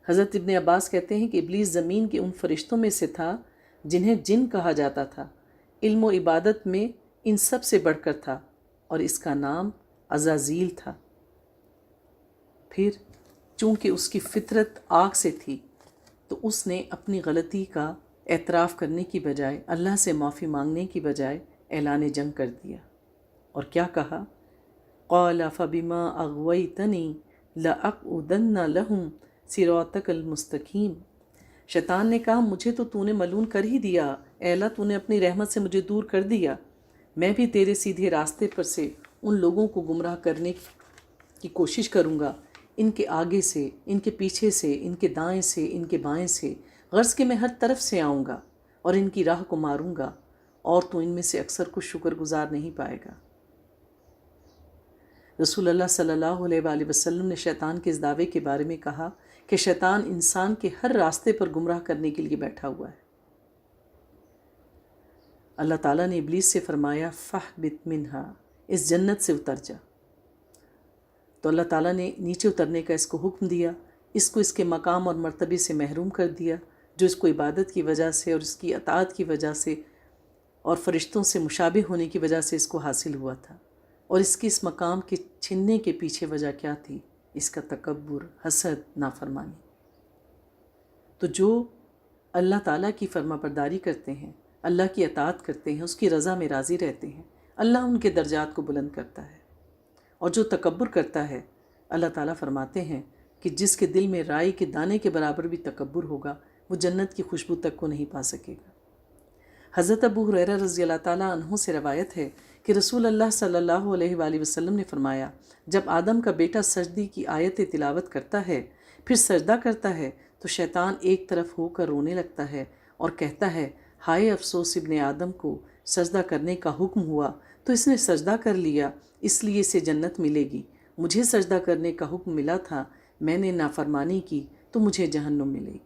حضرت ابن عباس کہتے ہیں کہ ابلیس زمین کے ان فرشتوں میں سے تھا جنہیں جن کہا جاتا تھا، علم و عبادت میں ان سب سے بڑھ کر تھا، اور اس کا نام عزازیل تھا۔ پھر چونکہ اس کی فطرت آگ سے تھی تو اس نے اپنی غلطی کا اعتراف کرنے کی بجائے، اللہ سے معافی مانگنے کی بجائے اعلان جنگ کر دیا، اور کیا کہا؟ قال فبما اغویتنی لاقعدن لہم صراطک المستقیم۔ شیطان نے کہا مجھے تو نے ملون کر ہی دیا، اے اللہ تو نے اپنی رحمت سے مجھے دور کر دیا، میں بھی تیرے سیدھے راستے پر سے ان لوگوں کو گمراہ کرنے کی کوشش کروں گا، ان کے آگے سے، ان کے پیچھے سے، ان کے دائیں سے، ان کے بائیں سے، غرض کہ میں ہر طرف سے آؤں گا اور ان کی راہ کو ماروں گا، اور تو ان میں سے اکثر کو شکر گزار نہیں پائے گا۔ رسول اللہ صلی اللہ علیہ وآلہ وسلم نے شیطان کے اس دعوے کے بارے میں کہا کہ شیطان انسان کے ہر راستے پر گمراہ کرنے کے لیے بیٹھا ہوا ہے۔ اللہ تعالیٰ نے ابلیس سے فرمایا فاہبط منہا، اس جنت سے اتر جا۔ تو اللہ تعالیٰ نے نیچے اترنے کا اس کو حکم دیا، اس کو اس کے مقام اور مرتبے سے محروم کر دیا جو اس کو عبادت کی وجہ سے اور اس کی اطاعت کی وجہ سے اور فرشتوں سے مشابہ ہونے کی وجہ سے اس کو حاصل ہوا تھا۔ اور اس کی اس مقام کے چھننے کے پیچھے وجہ کیا تھی؟ اس کا تکبر، حسد، نافرمانی۔ تو جو اللہ تعالیٰ کی فرما برداری کرتے ہیں، اللہ کی اطاعت کرتے ہیں، اس کی رضا میں راضی رہتے ہیں، اللہ ان کے درجات کو بلند کرتا ہے۔ اور جو تکبر کرتا ہے، اللہ تعالیٰ فرماتے ہیں کہ جس کے دل میں رائی کے دانے کے برابر بھی تکبر ہوگا، وہ جنت کی خوشبو تک کو نہیں پا سکے گا۔ حضرت ابو ہریرہ رضی اللہ تعالیٰ عنہ سے روایت ہے کہ رسول اللہ صلی اللہ علیہ وآلہ وسلم نے فرمایا، جب آدم کا بیٹا سجدی کی آیت تلاوت کرتا ہے پھر سجدہ کرتا ہے تو شیطان ایک طرف ہو کر رونے لگتا ہے اور کہتا ہے، ہائے افسوس ابن آدم کو سجدہ کرنے کا حکم ہوا تو اس نے سجدہ کر لیا، اس لیے اسے جنت ملے گی، مجھے سجدہ کرنے کا حکم ملا تھا، میں نے نافرمانی کی تو مجھے جہنم ملے گی۔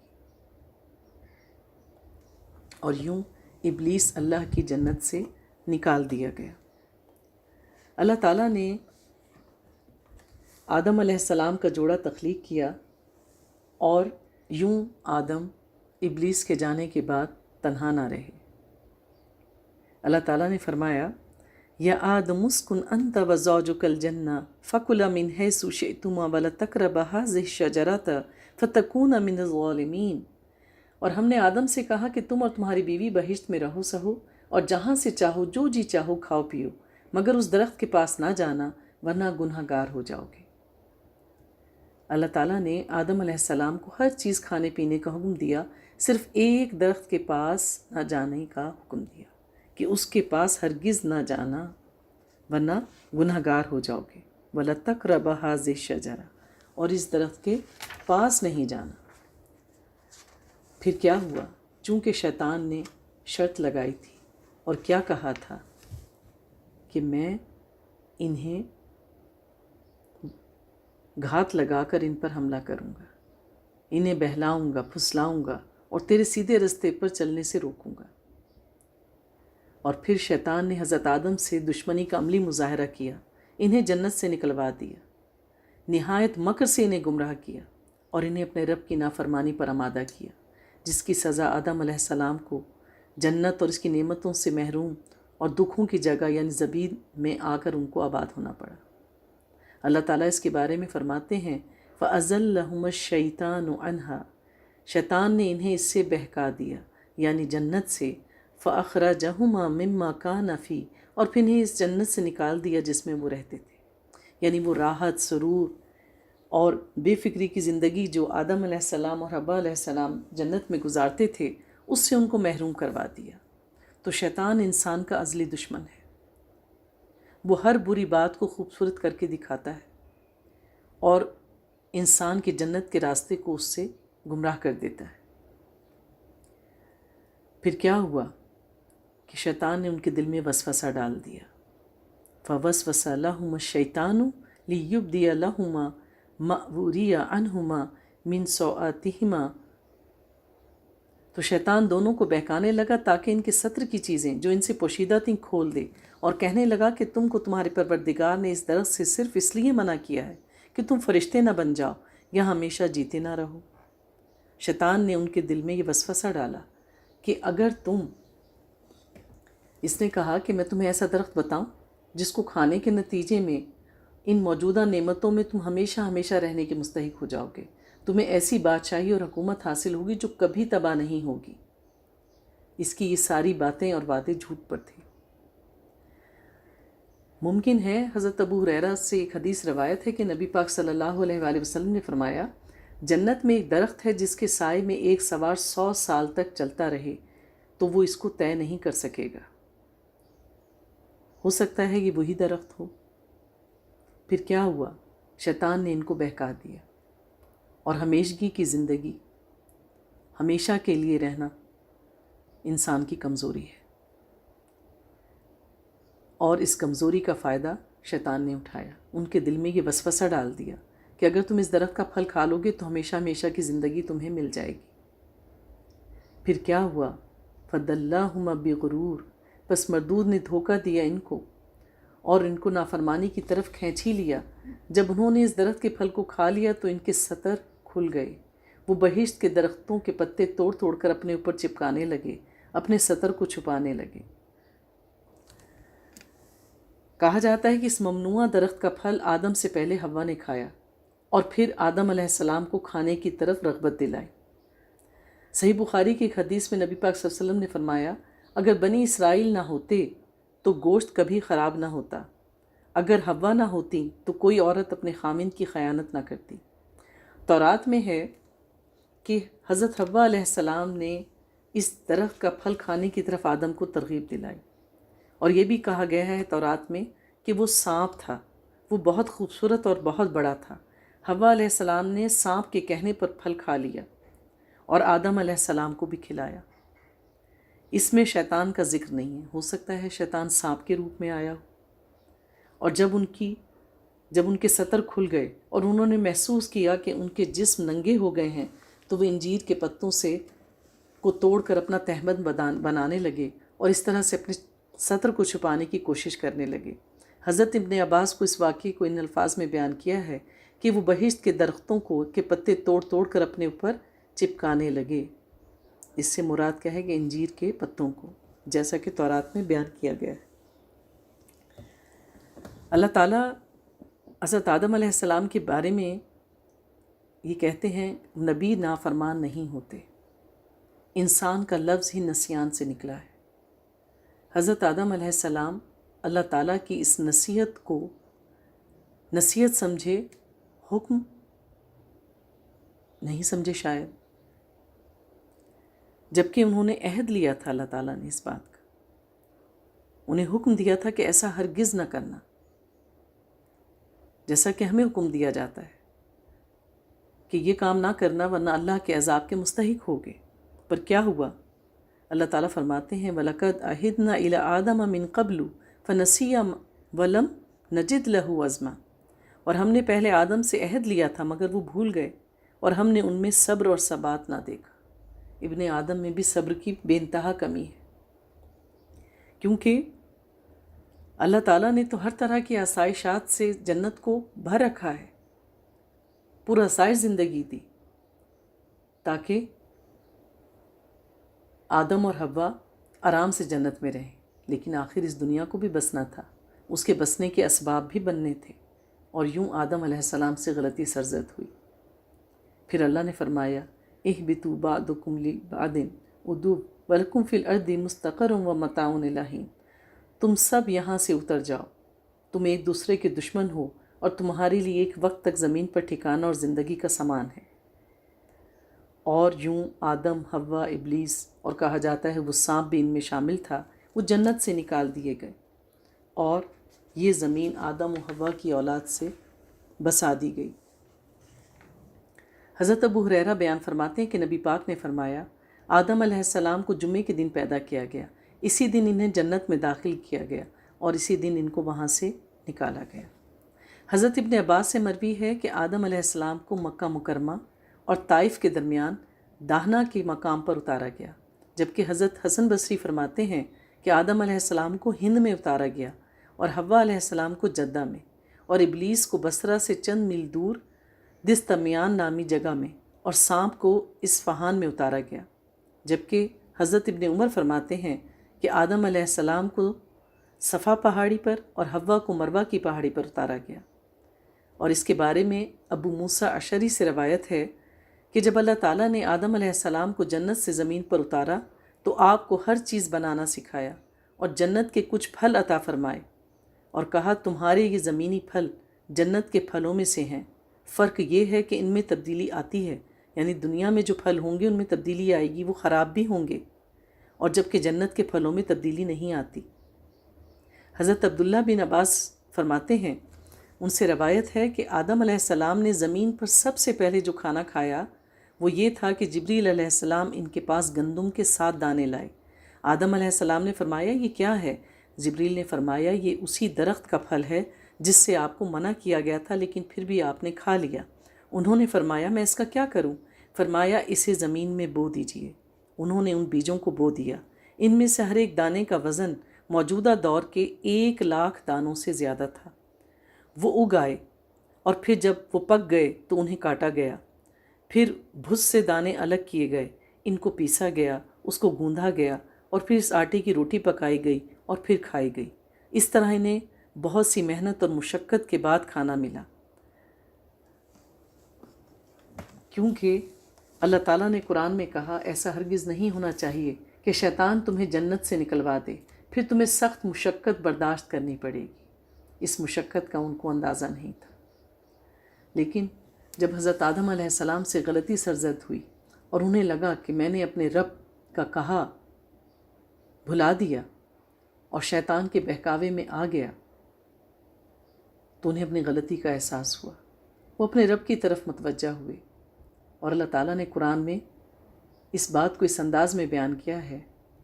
اور یوں ابلیس اللہ کی جنت سے نکال دیا گیا۔ اللہ تعالیٰ نے آدم علیہ السلام کا جوڑا تخلیق کیا اور یوں آدم ابلیس کے جانے کے بعد تنہا نہ رہے۔ اللہ تعالیٰ نے فرمایا یا آدم اسکن انت وزوجک الجنہ فکلا من حیث شئتما ولا تقربا هذه الشجرة فتکونا من الظالمین۔ اور ہم نے آدم سے کہا کہ تم اور تمہاری بیوی بہشت میں رہو سہو اور جہاں سے چاہو جو جی چاہو کھاؤ پیو، مگر اس درخت کے پاس نہ جانا ورنہ گناہ گار ہو جاؤ گے۔ اللہ تعالیٰ نے آدم علیہ السلام کو ہر چیز کھانے پینے کا حکم دیا، صرف ایک درخت کے پاس نہ جانے کا حکم دیا کہ اس کے پاس ہرگز نہ جانا ورنہ گناہ گار ہو جاؤ گے۔ وَلَا تَقْرَبَا هَٰذِهِ الشَّجَرَةَ، اور اس درخت کے پاس نہیں جانا۔ پھر کیا ہوا؟ چونکہ شیطان نے شرط لگائی تھی اور کیا کہا تھا کہ میں انہیں گھات لگا کر ان پر حملہ کروں گا، انہیں بہلاؤں گا، پھسلاؤں گا اور تیرے سیدھے رستے پر چلنے سے روکوں گا۔ اور پھر شیطان نے حضرت آدم سے دشمنی کا عملی مظاہرہ کیا، انہیں جنت سے نکلوا دیا، نہایت مکر سے انہیں گمراہ کیا اور انہیں اپنے رب کی نافرمانی پر آمادہ کیا، جس کی سزا آدم علیہ السلام کو جنت اور اس کی نعمتوں سے محروم اور دکھوں کی جگہ یعنی زمین میں آ کر ان کو آباد ہونا پڑا۔ اللہ تعالیٰ اس کے بارے میں فرماتے ہیں فَأَزَلَّهُمَ الشَّيْطَانُ عَنْهَا، شیطان نے انہیں اس سے بہکا دیا یعنی جنت سے، فَأَخْرَجَهُمَا مِمَّا كَانَ فِيهِ، اور پھر انہیں اس جنت سے نکال دیا جس میں وہ رہتے تھے، یعنی وہ راحت، سرور اور بے فکری کی زندگی جو آدم علیہ السلام اور حوا علیہ السلام جنت میں گزارتے تھے اس سے ان کو محروم کروا دیا۔ تو شیطان انسان کا ازلی دشمن ہے، وہ ہر بری بات کو خوبصورت کر کے دکھاتا ہے اور انسان کی جنت کے راستے کو اس سے گمراہ کر دیتا ہے۔ پھر کیا ہوا کہ شیطان نے ان کے دل میں وسوسہ ڈال دیا، فَوَسْوَسَ لَهُمَا الشَّيْطَانُ لِيُبْدِيَ لَهُمَا مَا وُرِيَ عَنْهُمَا مِنْ سَوْآتِهِمَا، تو شیطان دونوں کو بہکانے لگا تاکہ ان کے ستر کی چیزیں جو ان سے پوشیدہ تھیں کھول دے، اور کہنے لگا کہ تم کو تمہارے پروردگار نے اس درخت سے صرف اس لیے منع کیا ہے کہ تم فرشتے نہ بن جاؤ یا ہمیشہ جیتے نہ رہو۔ شیطان نے ان کے دل میں یہ وسوسہ ڈالا کہ اگر اس نے کہا کہ میں تمہیں ایسا درخت بتاؤں جس کو کھانے کے نتیجے میں ان موجودہ نعمتوں میں تم ہمیشہ ہمیشہ رہنے کے مستحق ہو جاؤ گے، تمہیں ایسی بادشاہی اور حکومت حاصل ہوگی جو کبھی تباہ نہیں ہوگی۔ اس کی یہ ساری باتیں اور وعدے جھوٹ پر تھے۔ ممکن ہے حضرت ابو ہریرہ سے ایک حدیث روایت ہے کہ نبی پاک صلی اللہ علیہ وآلہ وسلم نے فرمایا جنت میں ایک درخت ہے جس کے سائے میں ایک سوار 100 سال تک چلتا رہے تو وہ اس کو طے نہیں کر سکے گا۔ ہو سکتا ہے یہ وہی درخت ہو۔ پھر کیا ہوا؟ شیطان نے ان کو بہکا دیا اور ہمیشگی کی زندگی، ہمیشہ کے لیے رہنا انسان کی کمزوری ہے، اور اس کمزوری کا فائدہ شیطان نے اٹھایا، ان کے دل میں یہ وسوسہ ڈال دیا کہ اگر تم اس درخت کا پھل کھا لو گے تو ہمیشہ ہمیشہ کی زندگی تمہیں مل جائے گی۔ پھر کیا ہوا؟ فَدَلَّاهُمَا بِغُرُورٍ، پس مردود نے دھوکہ دیا ان کو اور ان کو نافرمانی کی طرف کھینچ ہی لیا۔ جب انہوں نے اس درخت کے پھل کو کھا لیا تو ان کے ستر کھل گئے، وہ بہشت کے درختوں کے پتے توڑ توڑ کر اپنے اوپر چپکانے لگے، اپنے ستر کو چھپانے لگے۔ کہا جاتا ہے کہ اس ممنوعہ درخت کا پھل آدم سے پہلے حوا نے کھایا اور پھر آدم علیہ السلام کو کھانے کی طرف رغبت دلائی۔ صحیح بخاری کی ایک حدیث میں نبی پاک صلی اللہ علیہ وسلم نے فرمایا اگر بنی اسرائیل نہ ہوتے تو گوشت کبھی خراب نہ ہوتا، اگر حوا نہ ہوتی تو کوئی عورت اپنے خامند کی خیانت نہ کرتی۔ تورات میں ہے کہ حضرت حوا علیہ السلام نے اس درخت کا پھل کھانے کی طرف آدم کو ترغیب دلائی، اور یہ بھی کہا گیا ہے تورات میں کہ وہ سانپ تھا، وہ بہت خوبصورت اور بہت بڑا تھا۔ حوا علیہ السلام نے سانپ کے کہنے پر پھل کھا لیا اور آدم علیہ السلام کو بھی کھلایا۔ اس میں شیطان کا ذکر نہیں ہے، ہو سکتا ہے شیطان سانپ کے روپ میں آیا ہو، اور جب ان کے ستر کھل گئے اور انہوں نے محسوس کیا کہ ان کے جسم ننگے ہو گئے ہیں تو وہ انجیر کے پتوں کو توڑ کر اپنا تہمت بنانے لگے اور اس طرح سے اپنے ستر کو چھپانے کی کوشش کرنے لگے۔ حضرت ابن عباس کو اس واقعے کو ان الفاظ میں بیان کیا ہے کہ وہ بہشت کے درختوں کے پتے توڑ توڑ کر اپنے اوپر چپکانے لگے۔ اس سے مراد کیا ہے کہ انجیر کے پتوں کو، جیسا کہ تورات میں بیان کیا گیا ہے۔ اللہ تعالیٰ حضرت آدم علیہ السلام کے بارے میں یہ کہتے ہیں نبی نافرمان نہیں ہوتے، انسان کا لفظ ہی نسیان سے نکلا ہے۔ حضرت آدم علیہ السلام اللہ تعالیٰ کی اس نصیحت کو نصیحت سمجھے، حکم نہیں سمجھے شاید، جبکہ انہوں نے عہد لیا تھا اللہ تعالیٰ نے اس بات کا، انہیں حکم دیا تھا کہ ایسا ہرگز نہ کرنا، جیسا کہ ہمیں حکم دیا جاتا ہے کہ یہ کام نہ کرنا ورنہ اللہ کے عذاب کے مستحق ہوگے۔ پر کیا ہوا؟ اللہ تعالیٰ فرماتے ہیں وَلَقَدْ عَهِدْنَا إِلَىٰ آدَمَ مِن قَبْلُ فَنَسِيَ وَلَمْ نَجِدْ لَهُ عَزْمًا، اور ہم نے پہلے آدم سے عہد لیا تھا مگر وہ بھول گئے اور ہم نے ان میں صبر اور ثبات نہ دیکھا۔ ابن آدم میں بھی صبر کی بے انتہا کمی ہے، کیونکہ اللہ تعالیٰ نے تو ہر طرح کی آسائشات سے جنت کو بھر رکھا ہے، پر آسائش زندگی دی تاکہ آدم اور حوا آرام سے جنت میں رہیں، لیکن آخر اس دنیا کو بھی بسنا تھا، اس کے بسنے کے اسباب بھی بننے تھے، اور یوں آدم علیہ السلام سے غلطی سرزد ہوئی۔ پھر اللہ نے فرمایا اہبطوا بعضکم لبعض عدو ولکم فی الارض مستقر ومتاع الی حین، تم سب یہاں سے اتر جاؤ، تم ایک دوسرے کے دشمن ہو اور تمہارے لیے ایک وقت تک زمین پر ٹھکانہ اور زندگی کا سامان ہے۔ اور یوں آدم، حوا، ابلیس اور کہا جاتا ہے وہ سانپ بھی ان میں شامل تھا، وہ جنت سے نکال دیے گئے اور یہ زمین آدم و حوا کی اولاد سے بسا دی گئی۔ حضرت ابو ہریرہ بیان فرماتے ہیں کہ نبی پاک نے فرمایا آدم علیہ السلام کو جمعے کے دن پیدا کیا گیا، اسی دن انہیں جنت میں داخل کیا گیا اور اسی دن ان کو وہاں سے نکالا گیا۔ حضرت ابن عباس سے مروی ہے کہ آدم علیہ السلام کو مکہ مکرمہ اور طائف کے درمیان داہنا کے مقام پر اتارا گیا، جبکہ حضرت حسن بصری فرماتے ہیں کہ آدم علیہ السلام کو ہند میں اتارا گیا اور حوا علیہ السلام کو جدہ میں، اور ابلیس کو بصرہ سے چند میل دور دستمیان نامی جگہ میں، اور سانپ کو اصفہان میں اتارا گیا، جبکہ حضرت ابن عمر فرماتے ہیں کہ آدم علیہ السلام کو صفا پہاڑی پر اور حوا کو مروہ کی پہاڑی پر اتارا گیا۔ اور اس کے بارے میں ابو موسیٰ اشعری سے روایت ہے کہ جب اللہ تعالیٰ نے آدم علیہ السلام کو جنت سے زمین پر اتارا تو آپ کو ہر چیز بنانا سکھایا اور جنت کے کچھ پھل عطا فرمائے اور کہا تمہارے یہ زمینی پھل جنت کے پھلوں میں سے ہیں، فرق یہ ہے کہ ان میں تبدیلی آتی ہے، یعنی دنیا میں جو پھل ہوں گے ان میں تبدیلی آئے گی، وہ خراب بھی ہوں گے، اور جبکہ جنت کے پھلوں میں تبدیلی نہیں آتی۔ حضرت عبداللہ بن عباس فرماتے ہیں ان سے روایت ہے کہ آدم علیہ السلام نے زمین پر سب سے پہلے جو کھانا کھایا وہ یہ تھا کہ جبریل علیہ السلام ان کے پاس گندم کے 7 دانے لائے۔ آدم علیہ السلام نے فرمایا یہ کیا ہے؟ جبریل نے فرمایا یہ اسی درخت کا پھل ہے جس سے آپ کو منع کیا گیا تھا لیکن پھر بھی آپ نے کھا لیا۔ انہوں نے فرمایا میں اس کا کیا کروں؟ فرمایا اسے زمین میں بو دیجئے۔ انہوں نے ان بیجوں کو بو دیا، ان میں سے ہر ایک دانے کا وزن موجودہ دور کے 1,00,000 دانوں سے زیادہ تھا۔ وہ اگ آئے اور پھر جب وہ پک گئے تو انہیں کاٹا گیا، پھر بھس سے دانے الگ کیے گئے، ان کو پیسا گیا، اس کو گوندھا گیا اور پھر اس آٹے کی روٹی پکائی گئی اور پھر کھائی گئی۔ اس طرح انہیں بہت سی محنت اور مشقت کے بعد کھانا ملا، کیونکہ اللہ تعالیٰ نے قرآن میں کہا ایسا ہرگز نہیں ہونا چاہیے کہ شیطان تمہیں جنت سے نکلوا دے، پھر تمہیں سخت مشقت برداشت کرنی پڑے گی۔ اس مشقت کا ان کو اندازہ نہیں تھا، لیکن جب حضرت آدم علیہ السلام سے غلطی سرزد ہوئی اور انہیں لگا کہ میں نے اپنے رب کا کہا بھلا دیا اور شیطان کے بہکاوے میں آ گیا، تو انہیں اپنی غلطی کا احساس ہوا، وہ اپنے رب کی طرف متوجہ ہوئے، اور اللہ تعالیٰ نے قرآن میں اس بات کو اس انداز میں بیان کیا ہے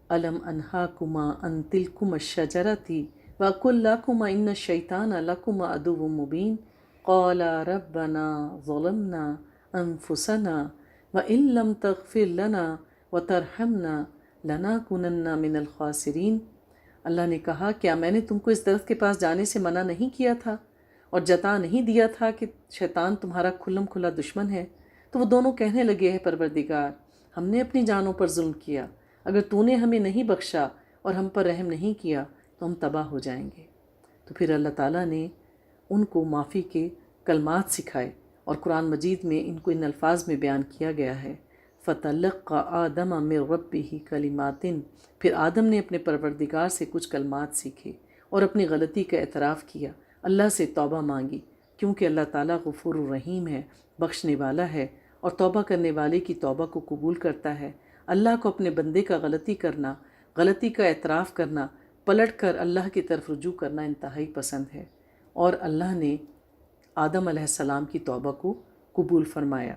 أَلَمْ أَنْهَاكُمَا أَنْ تِلْكُمَا الشَّجَرَةِ وَأَقُلْ لَكُمَا إِنَّ الشَّيْطَانَ لَكُمَا عَدُوٌّ مُّبِينٌ قَالَا رَبَّنَا ظَلَمْنَا أَنفُسَنَا وَإِن لَّمْ تَغْفِرْ لَنَا وَتَرْحَمْنَا لَنَكُونَنَّ مِنَ الْخَاسِرِينَ۔ اللہ نے کہا کیا میں نے تم کو اس درخت کے پاس جانے سے منع نہیں کیا تھا اور جتا نہیں دیا تھا کہ شیطان تمہارا کھلم کھلا دشمن ہے؟ تو وہ دونوں کہنے لگے، ہے پروردگار، ہم نے اپنی جانوں پر ظلم کیا، اگر تو نے ہمیں نہیں بخشا اور ہم پر رحم نہیں کیا تو ہم تباہ ہو جائیں گے۔ تو پھر اللہ تعالیٰ نے ان کو معافی کے کلمات سکھائے، اور قرآن مجید میں ان کو ان الفاظ میں بیان کیا گیا ہے، فَتَلَقَّى آدَمَ مِن رَبِّهِ كَلِمَاتٍ، پھر آدم نے اپنے پروردگار سے کچھ کلمات سیکھے اور اپنی غلطی کا اعتراف کیا، اللہ سے توبہ مانگی، کیونکہ اللہ تعالیٰ غفور الرحیم ہے، بخشنے والا ہے، اور توبہ کرنے والے کی توبہ کو قبول کرتا ہے۔ اللہ کو اپنے بندے کا غلطی کرنا، غلطی کا اعتراف کرنا، پلٹ کر اللہ کی طرف رجوع کرنا انتہائی پسند ہے، اور اللہ نے آدم علیہ السلام کی توبہ کو قبول فرمایا۔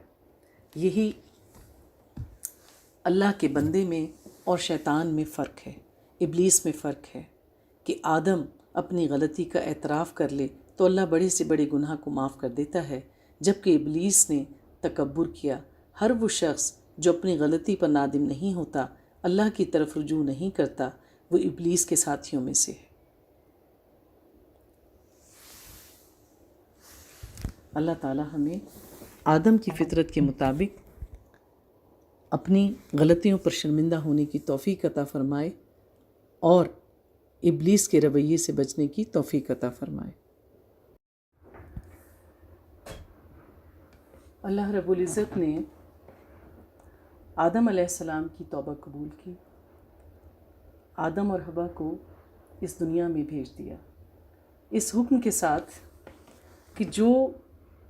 یہی اللہ کے بندے میں اور شیطان میں فرق ہے، ابلیس میں فرق ہے، کہ آدم اپنی غلطی کا اعتراف کر لے تو اللہ بڑے سے بڑے گناہ کو معاف کر دیتا ہے، جبکہ ابلیس نے تکبر کیا۔ ہر وہ شخص جو اپنی غلطی پر نادم نہیں ہوتا، اللہ کی طرف رجوع نہیں کرتا، وہ ابلیس کے ساتھیوں میں سے ہے۔ اللہ تعالیٰ ہمیں آدم کی فطرت کے مطابق اپنی غلطیوں پر شرمندہ ہونے کی توفیق عطا فرمائے اور ابلیس کے رویے سے بچنے کی توفیق عطا فرمائے۔ اللہ رب العزت نے آدم علیہ السلام کی توبہ قبول کی، آدم اور حوا کو اس دنیا میں بھیج دیا، اس حکم کے ساتھ کہ جو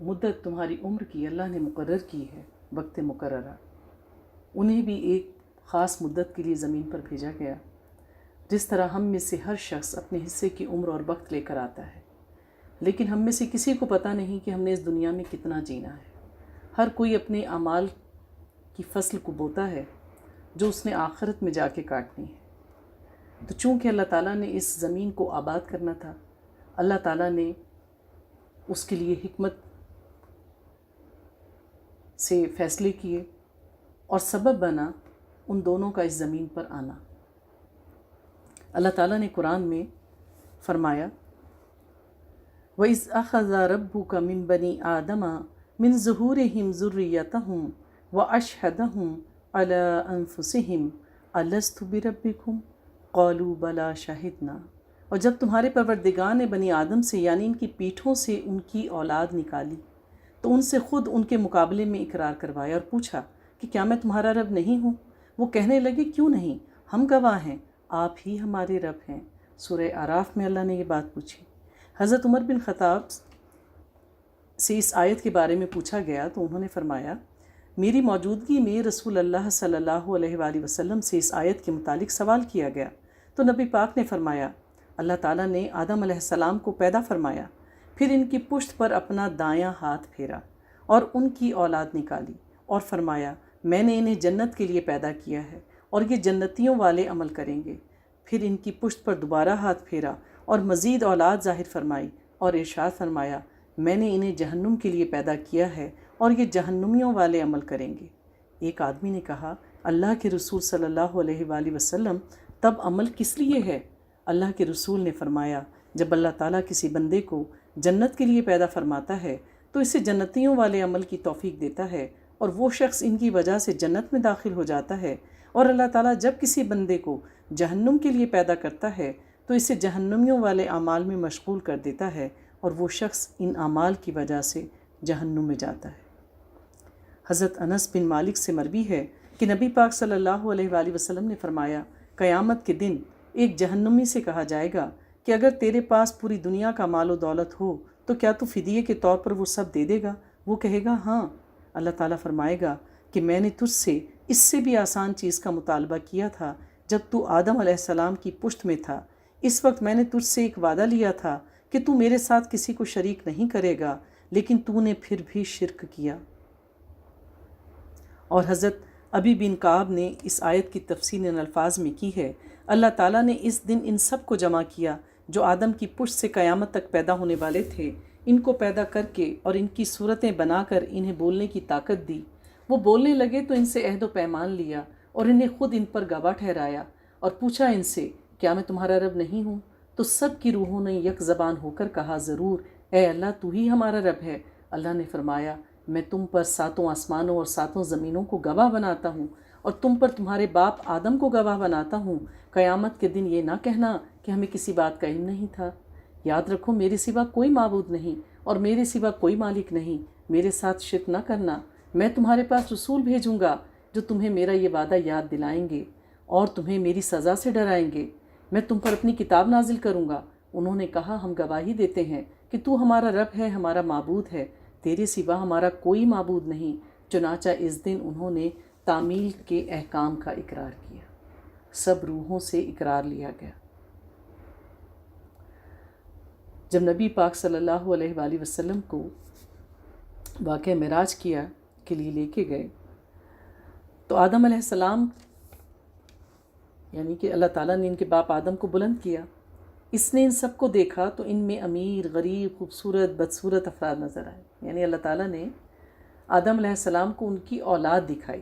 مدت تمہاری عمر کی اللہ نے مقرر کی ہے، وقت مقررہ، انہیں بھی ایک خاص مدت کے لیے زمین پر بھیجا گیا۔ جس طرح ہم میں سے ہر شخص اپنے حصے کی عمر اور وقت لے کر آتا ہے، لیکن ہم میں سے کسی کو پتہ نہیں کہ ہم نے اس دنیا میں کتنا جینا ہے۔ ہر کوئی اپنے اعمال کی فصل کو بوتا ہے جو اس نے آخرت میں جا کے کاٹنی ہے۔ تو چونکہ اللہ تعالیٰ نے اس زمین کو آباد کرنا تھا، اللہ تعالیٰ نے اس کے لیے حکمت سے فیصلے کیے، اور سبب بنا ان دونوں کا اس زمین پر آنا۔ اللہ تعالیٰ نے قرآن میں فرمایا، وَإِذْ أَخَذَ رَبُّكَ مِن بَنِي آدَمَ مِن ظُهُورِهِمْ ذُرِّيَّتَهُمْ وَأَشْهَدَهُمْ عَلَىٰ أَنفُسِهِمْ أَلَسْتُ بِرَبِّكُمْ قَالُوا بَلَىٰ شَهِدْنَا، اور جب تمہارے پروردگار نے بنی آدم سے یعنی ان کی پیٹھوں سے ان کی اولاد نکالی تو ان سے خود ان کے مقابلے میں اقرار کروایا اور پوچھا کہ کیا میں تمہارا رب نہیں ہوں؟ وہ کہنے لگے، کیوں نہیں، ہم گواہ ہیں، آپ ہی ہمارے رب ہیں۔ سورہ اعراف میں اللہ نے یہ بات پوچھی۔ حضرت عمر بن خطاب سے اس آیت کے بارے میں پوچھا گیا تو انہوں نے فرمایا، میری موجودگی میں رسول اللہ صلی اللہ علیہ وآلہ وسلم سے اس آیت کے متعلق سوال کیا گیا تو نبی پاک نے فرمایا، اللہ تعالیٰ نے آدم علیہ السلام کو پیدا فرمایا، پھر ان کی پشت پر اپنا دایاں ہاتھ پھیرا اور ان کی اولاد نکالی، اور فرمایا، میں نے انہیں جنت کے لیے پیدا کیا ہے اور یہ جنتیوں والے عمل کریں گے۔ پھر ان کی پشت پر دوبارہ ہاتھ پھیرا اور مزید اولاد ظاہر فرمائی اور ارشاد فرمایا، میں نے انہیں جہنم کے لیے پیدا کیا ہے اور یہ جہنمیوں والے عمل کریں گے۔ ایک آدمی نے کہا، اللہ کے رسول صلی اللہ علیہ وآلہ وسلم، تب عمل کس لیے ہے؟ اللہ کے رسول نے فرمایا، جب اللہ تعالیٰ کسی بندے کو جنت کے لیے پیدا فرماتا ہے تو اسے جنتیوں والے عمل کی توفیق دیتا ہے اور وہ شخص ان کی وجہ سے جنت میں داخل ہو جاتا ہے، اور اللہ تعالیٰ جب کسی بندے کو جہنم کے لیے پیدا کرتا ہے تو اسے جہنمیوں والے اعمال میں مشغول کر دیتا ہے اور وہ شخص ان اعمال کی وجہ سے جہنم میں جاتا ہے۔ حضرت انس بن مالک سے مروی ہے کہ نبی پاک صلی اللہ علیہ وآلہ وسلم نے فرمایا، قیامت کے دن ایک جہنمی سے کہا جائے گا کہ اگر تیرے پاس پوری دنیا کا مال و دولت ہو تو کیا تو فدیے کے طور پر وہ سب دے دے گا؟ وہ کہے گا، ہاں۔ اللہ تعالیٰ فرمائے گا کہ میں نے تجھ سے اس سے بھی آسان چیز کا مطالبہ کیا تھا جب تو آدم علیہ السلام کی پشت میں تھا۔ اس وقت میں نے تجھ سے ایک وعدہ لیا تھا کہ تو میرے ساتھ کسی کو شریک نہیں کرے گا، لیکن تو نے پھر بھی شرک کیا۔ اور حضرت ابی بن کعب نے اس آیت کی تفسیر ان الفاظ میں کی ہے، اللہ تعالیٰ نے اس دن ان سب کو جمع کیا جو آدم کی پشت سے قیامت تک پیدا ہونے والے تھے، ان کو پیدا کر کے اور ان کی صورتیں بنا کر انہیں بولنے کی طاقت دی۔ وہ بولنے لگے تو ان سے عہد و پیمان لیا اور انہیں خود ان پر گواہ ٹھہرایا اور پوچھا ان سے، کیا میں تمہارا رب نہیں ہوں؟ تو سب کی روحوں نے یک زبان ہو کر کہا، ضرور، اے اللہ تو ہی ہمارا رب ہے۔ اللہ نے فرمایا، میں تم پر 7 آسمانوں اور 7 زمینوں کو گواہ بناتا ہوں اور تم پر تمہارے باپ آدم کو گواہ بناتا ہوں، قیامت کے دن یہ نہ کہنا کہ ہمیں کسی بات کا علم نہیں تھا۔ یاد رکھو میرے سوا کوئی معبود نہیں اور میرے سوا کوئی مالک نہیں، میرے ساتھ شرک نہ کرنا۔ میں تمہارے پاس رسول بھیجوں گا جو تمہیں میرا یہ وعدہ یاد دلائیں گے اور تمہیں میری سزا سے ڈرائیں گے۔ میں تم پر اپنی کتاب نازل کروں گا۔ انہوں نے کہا ہم گواہی دیتے ہیں کہ تو ہمارا رب ہے، ہمارا معبود ہے، تیرے سوا ہمارا کوئی معبود نہیں۔ چنانچہ اس دن انہوں نے تعمیل کے احکام کا اقرار کیا، سب روحوں سے اقرار لیا گیا۔ جب نبی پاک صلی اللہ علیہ وآلہ وسلم کو واقعہ معراج کیا کے لیے لے کے گئے تو آدم علیہ السلام یعنی کہ اللہ تعالیٰ نے ان کے باپ آدم کو بلند کیا۔ اس نے ان سب کو دیکھا تو ان میں امیر، غریب، خوبصورت، بدصورت افراد نظر آئے۔ یعنی اللہ تعالیٰ نے آدم علیہ السلام کو ان کی اولاد دکھائی۔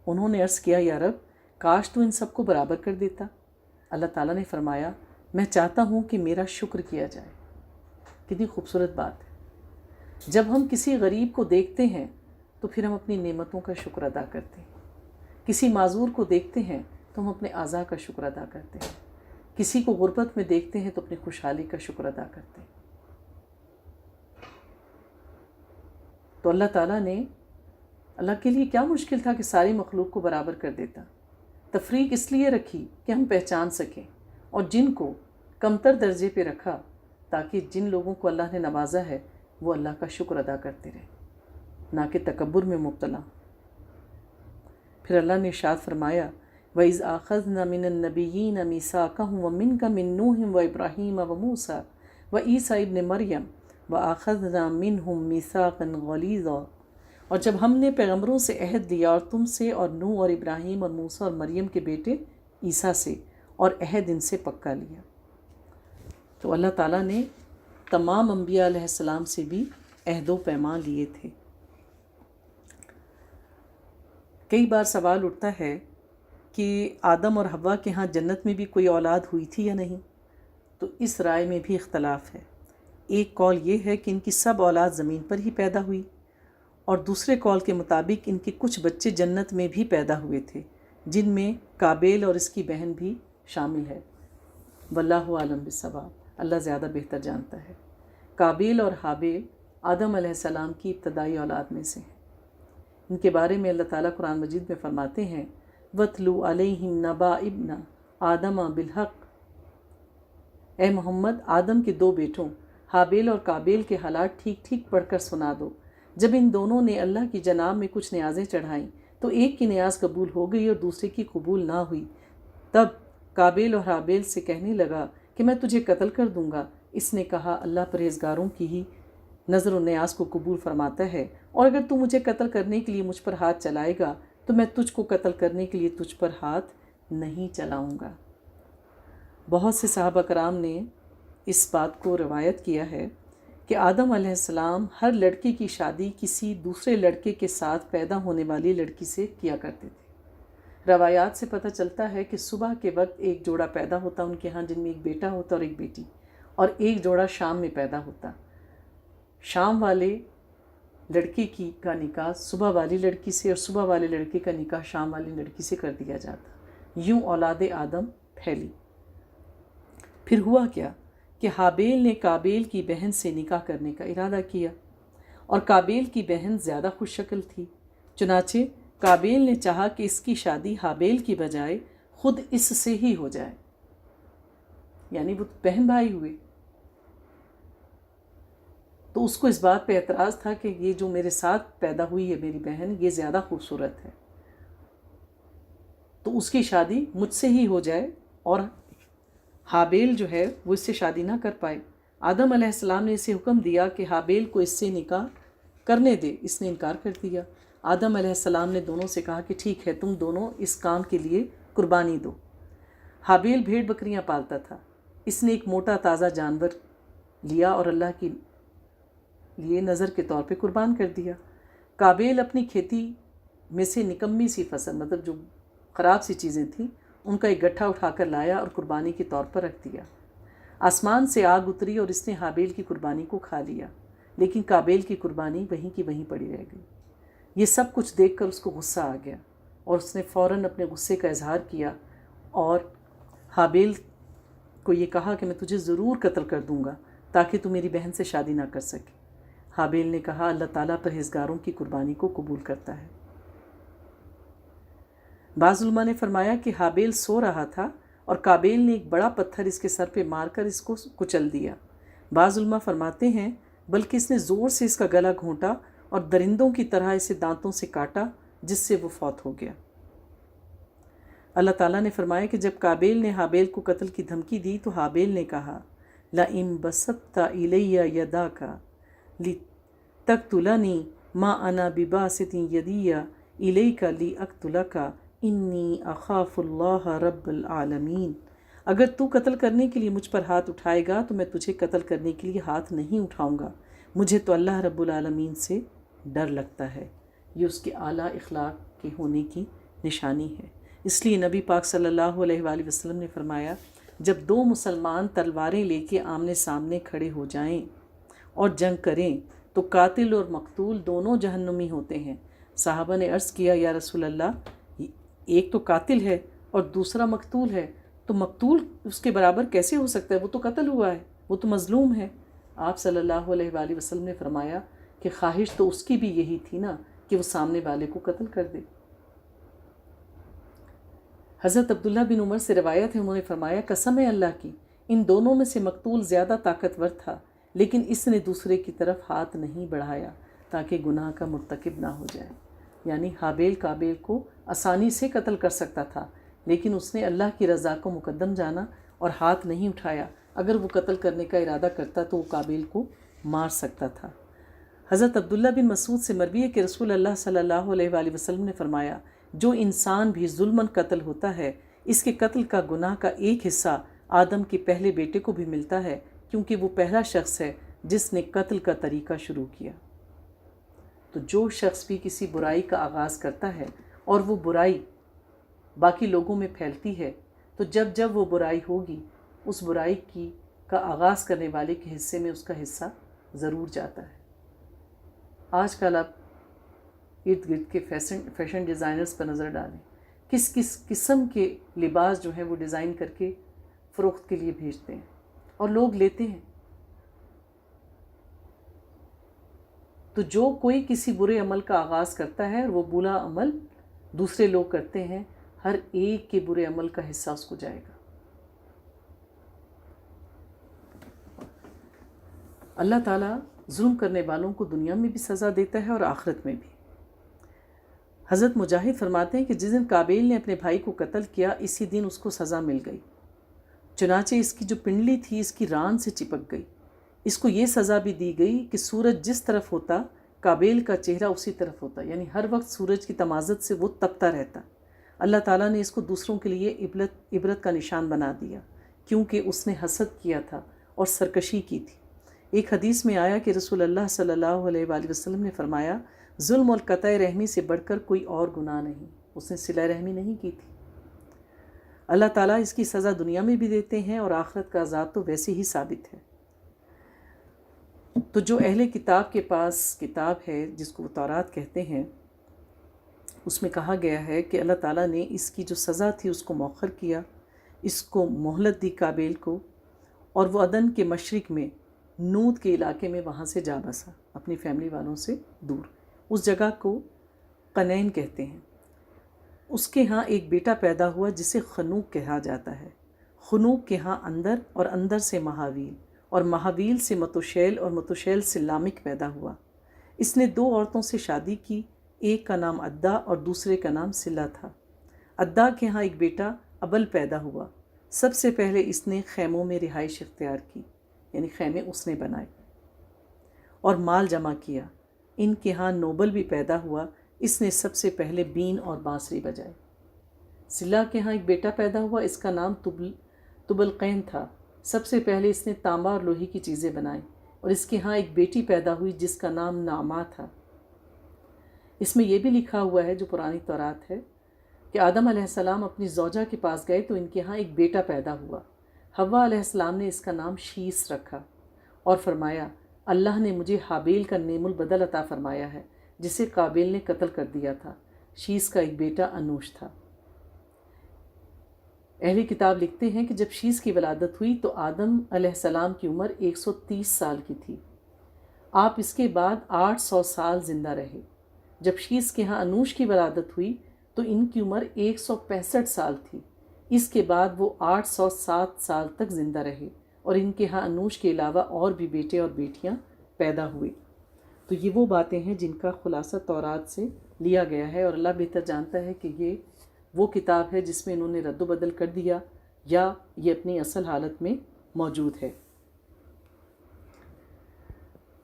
انہوں نے عرض کیا یا رب کاش تو ان سب کو برابر کر دیتا۔ اللہ تعالیٰ نے فرمایا میں چاہتا ہوں کہ میرا شکر کیا جائے۔ کتنی خوبصورت بات ہے، جب ہم کسی غریب کو دیکھتے ہیں تو پھر ہم اپنی نعمتوں کا شکر ادا کرتے ہیں، کسی معذور کو دیکھتے ہیں تو ہم اپنے اعضاء کا شکر ادا کرتے ہیں، کسی کو غربت میں دیکھتے ہیں تو اپنی خوشحالی کا شکر ادا کرتے ہیں۔ تو اللہ تعالیٰ نے، اللہ کے لیے کیا مشکل تھا کہ ساری مخلوق کو برابر کر دیتا۔ تفریق اس لیے رکھی کہ ہم پہچان سکیں، اور جن کو کمتر درجے پہ رکھا تاکہ جن لوگوں کو اللہ نے نوازا ہے وہ اللہ کا شکر ادا کرتے رہیں، نہ کہ تکبر میں مبتلا۔ پھر اللہ نے ارشاد فرمایا وَإِذْ أَخَذْنَا مِنَ النَّبِيِّينَ مِيثَاقَهُمْ وَمِنْكَ مِن نُوحٍ وَإِبْرَاهِيمَ وَمُوسَىٰ وَعِيسَىٰ ابْنِ مَرْيَمَ وَأَخَذْنَا مِنْهُم مِيثَاقًا غَلِيظًا، اور جب ہم نے پیغمبروں سے عہد لیا اور تم سے اور نوح اور ابراہیم اور موسیٰ اور مریم کے بیٹے عیسیٰ سے، اور عہد ان سے پکا لیا۔ تو اللہ تعالیٰ نے تمام انبیاء علیہ السلام سے بھی عہد و پیمان لیے تھے۔ کئی بار سوال اٹھتا ہے کہ آدم اور حوا کے ہاں جنت میں بھی کوئی اولاد ہوئی تھی یا نہیں، تو اس رائے میں بھی اختلاف ہے۔ ایک قول یہ ہے کہ ان کی سب اولاد زمین پر ہی پیدا ہوئی، اور دوسرے قول کے مطابق ان کے کچھ بچے جنت میں بھی پیدا ہوئے تھے، جن میں قابیل اور اس کی بہن بھی شامل ہے۔ واللہ عالم بالصواب، اللہ زیادہ بہتر جانتا ہے۔ قابیل اور حابیل آدم علیہ السلام کی ابتدائی اولاد میں سے ہیں۔ ان کے بارے میں اللہ تعالیٰ قرآن مجید میں فرماتے ہیں وَاتْلُوا عَلَيْهِمْ نَبَأَ ابْنَ آدَمَ بِالْحَقِّ، اے محمد آدم کے 2 بیٹوں حابیل اور قابیل کے حالات ٹھیک ٹھیک پڑھ کر سنا دو۔ جب ان دونوں نے اللہ کی جناب میں کچھ نیازیں چڑھائیں تو ایک کی نیاز قبول ہو گئی اور دوسرے کی قبول نہ ہوئی۔ تب قابیل اور حابیل سے کہنے لگا کہ میں تجھے قتل کر دوں گا۔ اس نے کہا اللہ پرہیزگاروں کی ہی نظر و نیاز کو قبول فرماتا ہے، اور اگر تو مجھے قتل کرنے کے لیے مجھ پر ہاتھ چلائے گا تو میں تجھ کو قتل کرنے کے لیے تجھ پر ہاتھ نہیں چلاؤں گا۔ بہت سے صحابہ کرام نے اس بات کو روایت کیا ہے کہ آدم علیہ السلام ہر لڑکے کی شادی کسی دوسرے لڑکے کے ساتھ پیدا ہونے والی لڑکی سے کیا کرتے تھے۔ روایات سے پتہ چلتا ہے کہ صبح کے وقت ایک جوڑا پیدا ہوتا ان کے ہاں، جن میں ایک بیٹا ہوتا اور ایک بیٹی، اور ایک جوڑا شام میں پیدا ہوتا۔ شام والے لڑکے کا نکاح صبح والی لڑکی سے اور صبح والے لڑکے کا نکاح شام والی لڑکی سے کر دیا جاتا۔ یوں اولاد آدم پھیلی۔ پھر ہوا کیا کہ حابیل نے قابیل کی بہن سے نکاح کرنے کا ارادہ کیا، اور قابیل کی بہن زیادہ خوش شکل تھی، چنانچہ قابیل نے چاہا کہ اس کی شادی حابیل کی بجائے خود اس سے ہی ہو جائے، یعنی وہ بہن بھائی ہوئے۔ تو اس کو اس بات پہ اعتراض تھا کہ یہ جو میرے ساتھ پیدا ہوئی ہے میری بہن، یہ زیادہ خوبصورت ہے، تو اس کی شادی مجھ سے ہی ہو جائے، اور حابیل جو ہے وہ اس سے شادی نہ کر پائے۔ آدم علیہ السلام نے اسے حکم دیا کہ حابیل کو اس سے نکاح کرنے دے، اس نے انکار کر دیا۔ آدم علیہ السلام نے دونوں سے کہا کہ ٹھیک ہے، تم دونوں اس کام کے لیے قربانی دو۔ حابیل بھیڑ بکریاں پالتا تھا، اس نے ایک موٹا تازہ جانور لیا اور اللہ کی لیے نظر کے طور پہ قربان کر دیا۔ قابیل اپنی کھیتی میں سے نکمی سی فصل، مطلب جو خراب سی چیزیں تھیں، ان کا ایک گٹھا اٹھا کر لایا اور قربانی کے طور پر رکھ دیا۔ آسمان سے آگ اتری اور اس نے حابیل کی قربانی کو کھا لیا۔ لیکن قابیل کی قربانی وہیں کی وہیں پڑی رہ گئی۔ یہ سب کچھ دیکھ کر اس کو غصہ آ گیا اور اس نے فوراً اپنے غصے کا اظہار کیا اور حابیل کو یہ کہا کہ میں تجھے ضرور قتل کر دوں گا تاکہ تو میری بہن سے شادی نہ کر سکے۔ حابیل نے کہا اللہ تعالیٰ پرہیزگاروں کی قربانی کو قبول کرتا ہے۔ بعض علماء نے فرمایا کہ حابیل سو رہا تھا اور قابیل نے ایک بڑا پتھر اس کے سر پہ مار کر اس کو کچل دیا۔ بعض علماء فرماتے ہیں بلکہ اس نے زور سے اس کا گلا گھونٹا اور درندوں کی طرح اسے دانتوں سے کاٹا جس سے وہ فوت ہو گیا۔ اللہ تعالیٰ نے فرمایا کہ جب قابیل نے حابیل کو قتل کی دھمکی دی تو حابیل نے کہا لَئِن بَسَطْتَ إِلَيَّ يَدَاكَ لِتَقْتُلَنِي مَا أَنَا بِبَاسِطٍ يَدِيَّ إِلَيْكَ لِأَقْتُلَكَ إِنِّي أَخَافُ اللَّهَ رَبَّ الْعَالَمِينَ۔ اگر تو قتل کرنے کے لیے مجھ پر ہاتھ اٹھائے گا تو میں تجھے قتل کرنے کے لیے ہاتھ نہیں اٹھاؤں گا، مجھے تو اللہ رب العالمین سے ڈر لگتا ہے۔ یہ اس کے اعلیٰ اخلاق کے ہونے کی نشانی ہے۔ اس لیے نبی پاک صلی اللہ علیہ وآلہ وسلم نے فرمایا جب دو مسلمان تلواریں لے کے آمنے سامنے کھڑے ہو جائیں اور جنگ کریں تو قاتل اور مقتول دونوں جہنمی ہوتے ہیں۔ صحابہ نے عرض کیا یا رسول اللہ ایک تو قاتل ہے اور دوسرا مقتول ہے، تو مقتول اس کے برابر کیسے ہو سکتا ہے؟ وہ تو قتل ہوا ہے، وہ تو مظلوم ہے۔ آپ صلی اللہ علیہ وآلہ وسلم نے فرمایا کہ خواہش تو اس کی بھی یہی تھی نا کہ وہ سامنے والے کو قتل کر دے۔ حضرت عبداللہ بن عمر سے روایت ہے، انہوں نے فرمایا قسم ہے اللہ کی ان دونوں میں سے مقتول زیادہ طاقتور تھا لیکن اس نے دوسرے کی طرف ہاتھ نہیں بڑھایا تاکہ گناہ کا مرتکب نہ ہو جائے۔ یعنی حابیل قابیل کو آسانی سے قتل کر سکتا تھا لیکن اس نے اللہ کی رضا کو مقدم جانا اور ہاتھ نہیں اٹھایا۔ اگر وہ قتل کرنے کا ارادہ کرتا تو وہ قابیل کو مار سکتا تھا۔ حضرت عبداللہ بن مسعود سے مروی ہے کہ رسول اللہ صلی اللہ علیہ وآلہ وسلم نے فرمایا جو انسان بھی ظلماً قتل ہوتا ہے اس کے قتل کا گناہ کا ایک حصہ آدم کے پہلے بیٹے کو بھی ملتا ہے کیونکہ وہ پہلا شخص ہے جس نے قتل کا طریقہ شروع کیا۔ تو جو شخص بھی کسی برائی کا آغاز کرتا ہے اور وہ برائی باقی لوگوں میں پھیلتی ہے تو جب جب وہ برائی ہوگی اس برائی کا آغاز کرنے والے کے حصے میں اس کا حصہ ضرور جاتا ہے۔ آج کل آپ ارد گرد کے فیشن ڈیزائنرز پر نظر ڈالیں، کس کس قسم کے لباس جو ہیں وہ ڈیزائن کر کے فروخت کے لیے بھیجتے ہیں اور لوگ لیتے ہیں۔ تو جو کوئی کسی برے عمل کا آغاز کرتا ہے اور وہ برا عمل دوسرے لوگ کرتے ہیں ہر ایک کے برے عمل کا حصہ اس کو جائے گا۔ اللہ تعالیٰ ظلم کرنے والوں کو دنیا میں بھی سزا دیتا ہے اور آخرت میں بھی۔ حضرت مجاہد فرماتے ہیں کہ جس دن قابیل نے اپنے بھائی کو قتل کیا اسی دن اس کو سزا مل گئی، چنانچہ اس کی جو پنڈلی تھی اس کی ران سے چپک گئی۔ اس کو یہ سزا بھی دی گئی کہ سورج جس طرف ہوتا قابیل کا چہرہ اسی طرف ہوتا، یعنی ہر وقت سورج کی تمازت سے وہ تپتا رہتا۔ اللہ تعالیٰ نے اس کو دوسروں کے لیے عبرت کا نشان بنا دیا کیونکہ اس نے حسد کیا تھا اور سرکشی کی تھی۔ ایک حدیث میں آیا کہ رسول اللہ صلی اللہ علیہ وآلہ وسلم نے فرمایا ظلم اور قطع رحمی سے بڑھ کر کوئی اور گناہ نہیں۔ اس نے صلہ رحمی نہیں کی تھی۔ اللہ تعالیٰ اس کی سزا دنیا میں بھی دیتے ہیں اور آخرت کا عذاب تو ویسے ہی ثابت ہے۔ تو جو اہل کتاب کے پاس کتاب ہے جس کو وہ تورات کہتے ہیں اس میں کہا گیا ہے کہ اللہ تعالیٰ نے اس کی جو سزا تھی اس کو مؤخر کیا، اس کو مہلت دی قابیل کو، اور وہ عدن کے مشرق میں نود کے علاقے میں وہاں سے جا بسا اپنی فیملی والوں سے دور۔ اس جگہ کو قنین کہتے ہیں۔ اس کے ہاں ایک بیٹا پیدا ہوا جسے خنوق کہا جاتا ہے۔ خنوق کے ہاں اندر اور اندر سے مہاویل اور مہاویل سے متوشیل اور متوشیل سے لامک پیدا ہوا۔ اس نے 2 عورتوں سے شادی کی، ایک کا نام عدا اور دوسرے کا نام سلا تھا۔ عدا کے ہاں ایک بیٹا ابل پیدا ہوا۔ سب سے پہلے اس نے خیموں میں رہائش اختیار کی، یعنی خیمے اس نے بنائے اور مال جمع کیا۔ ان کے ہاں نوبل بھی پیدا ہوا، اس نے سب سے پہلے بین اور بانسری بجائی۔ سلا کے ہاں ایک بیٹا پیدا ہوا، اس کا نام تبلقین تھا۔ سب سے پہلے اس نے تانبا اور لوہے کی چیزیں بنائیں، اور اس کے ہاں ایک بیٹی پیدا ہوئی جس کا نام نعما تھا۔ اس میں یہ بھی لکھا ہوا ہے جو پرانی تورات ہے کہ آدم علیہ السلام اپنی زوجہ کے پاس گئے تو ان کے ہاں ایک بیٹا پیدا ہوا۔ حوا علیہ السلام نے اس کا نام شیس رکھا اور فرمایا اللہ نے مجھے حابیل کا نعم البدل عطا فرمایا ہے جسے قابیل نے قتل کر دیا تھا۔ شیس کا ایک بیٹا انوش تھا۔ اہل کتاب لکھتے ہیں کہ جب شیس کی ولادت ہوئی تو آدم علیہ السلام کی عمر 130 سال کی تھی۔ آپ اس کے بعد 800 سال زندہ رہے۔ جب شیس کے ہاں انوش کی ولادت ہوئی تو ان کی عمر 165 سال تھی۔ اس کے بعد وہ 807 سال تک زندہ رہے اور ان کے ہاں انوش کے علاوہ اور بھی بیٹے اور بیٹیاں پیدا ہوئے۔ تو یہ وہ باتیں ہیں جن کا خلاصہ تورات سے لیا گیا ہے، اور اللہ بہتر جانتا ہے کہ یہ وہ کتاب ہے جس میں انہوں نے رد و بدل کر دیا یا یہ اپنی اصل حالت میں موجود ہے۔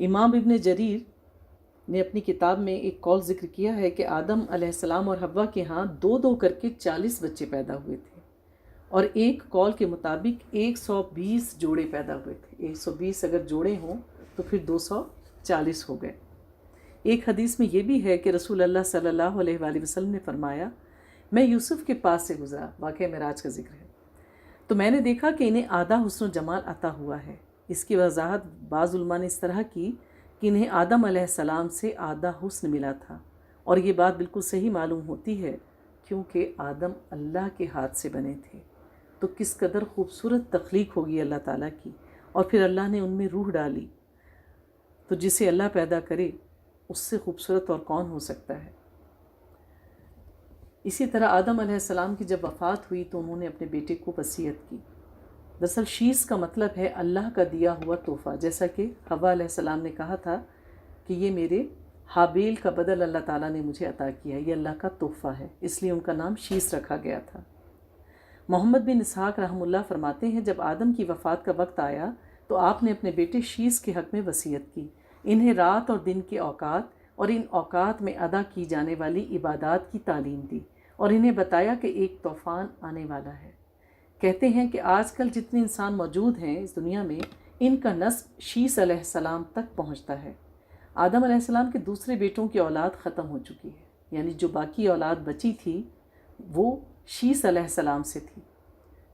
امام ابن جریر نے اپنی کتاب میں ایک قول ذکر کیا ہے کہ آدم علیہ السلام اور حوا کے ہاں 2 کر کے 40 بچے پیدا ہوئے تھے، اور ایک قول کے مطابق 120 جوڑے پیدا ہوئے تھے۔ 120 اگر جوڑے ہوں تو پھر 240 ہو گئے۔ ایک حدیث میں یہ بھی ہے کہ رسول اللہ صلی اللہ علیہ وآلہ وسلم نے فرمایا، میں یوسف کے پاس سے گزرا، واقعہ معراج کا ذکر ہے، تو میں نے دیکھا کہ انہیں آدھا حسن و جمال عطا ہوا ہے۔ اس کی وضاحت بعض علماء نے اس طرح کی کہ انہیں آدم علیہ السلام سے آدھا حسن ملا تھا، اور یہ بات بالکل صحیح معلوم ہوتی ہے کیونکہ آدم اللہ کے ہاتھ سے بنے تھے، تو کس قدر خوبصورت تخلیق ہوگی اللہ تعالیٰ کی، اور پھر اللہ نے ان میں روح ڈالی، تو جسے اللہ پیدا کرے اس سے خوبصورت اور کون ہو سکتا ہے۔ اسی طرح آدم علیہ السلام کی جب وفات ہوئی تو انہوں نے اپنے بیٹے کو وصیت کی۔ دراصل شیس کا مطلب ہے اللہ کا دیا ہوا تحفہ، جیسا کہ حوا علیہ السلام نے کہا تھا کہ یہ میرے حابیل کا بدل اللہ تعالیٰ نے مجھے عطا کیا ہے، یہ اللہ کا تحفہ ہے، اس لیے ان کا نام شیس رکھا گیا تھا۔ محمد بن اسحاق رحمہ اللہ فرماتے ہیں جب آدم کی وفات کا وقت آیا تو آپ نے اپنے بیٹے شیس کے حق میں وصیت کی، انہیں رات اور دن کے اوقات اور ان اوقات میں ادا کی جانے والی عبادات کی تعلیم دی، اور انہیں بتایا کہ ایک طوفان آنے والا ہے۔ کہتے ہیں کہ آج کل جتنے انسان موجود ہیں اس دنیا میں، ان کا نسب شیس علیہ السلام تک پہنچتا ہے۔ آدم علیہ السلام کے دوسرے بیٹوں کی اولاد ختم ہو چکی ہے، یعنی جو باقی اولاد بچی تھی وہ شیس علیہ السلام سے تھی۔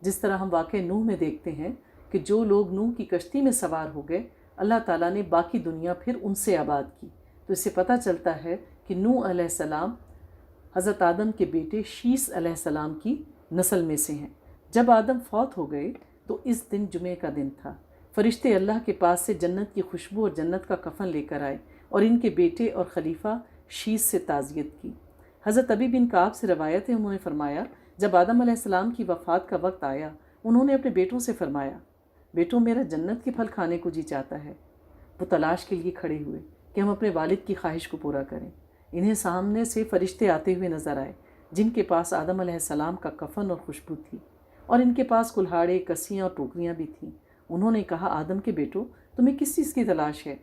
جس طرح ہم واقعہ نوح میں دیکھتے ہیں کہ جو لوگ نوح کی کشتی میں سوار ہو گئے، اللہ تعالیٰ نے باقی دنیا پھر ان سے آباد کی، تو اس سے پتہ چلتا ہے کہ نوح علیہ السلام حضرت آدم کے بیٹے شیس علیہ السلام کی نسل میں سے ہیں۔ جب آدم فوت ہو گئے تو اس دن جمعے کا دن تھا۔ فرشتے اللہ کے پاس سے جنت کی خوشبو اور جنت کا کفن لے کر آئے اور ان کے بیٹے اور خلیفہ شیس سے تعزیت کی۔ حضرت ابی بن کعب سے روایت ہے، انہوں نے فرمایا جب آدم علیہ السلام کی وفات کا وقت آیا انہوں نے اپنے بیٹوں سے فرمایا، بیٹوں میرا جنت کے پھل کھانے کو جی چاہتا ہے۔ وہ تلاش کے لیے کھڑے ہوئے کہ ہم اپنے والد کی خواہش کو پورا کریں۔ انہیں سامنے سے فرشتے آتے ہوئے نظر آئے جن کے پاس آدم علیہ السلام کا کفن اور خوشبو تھی، اور ان کے پاس کلہاڑے، کسیاں اور ٹوکریاں بھی تھیں۔ انہوں نے کہا، آدم کے بیٹو تمہیں کس چیز کی تلاش ہے،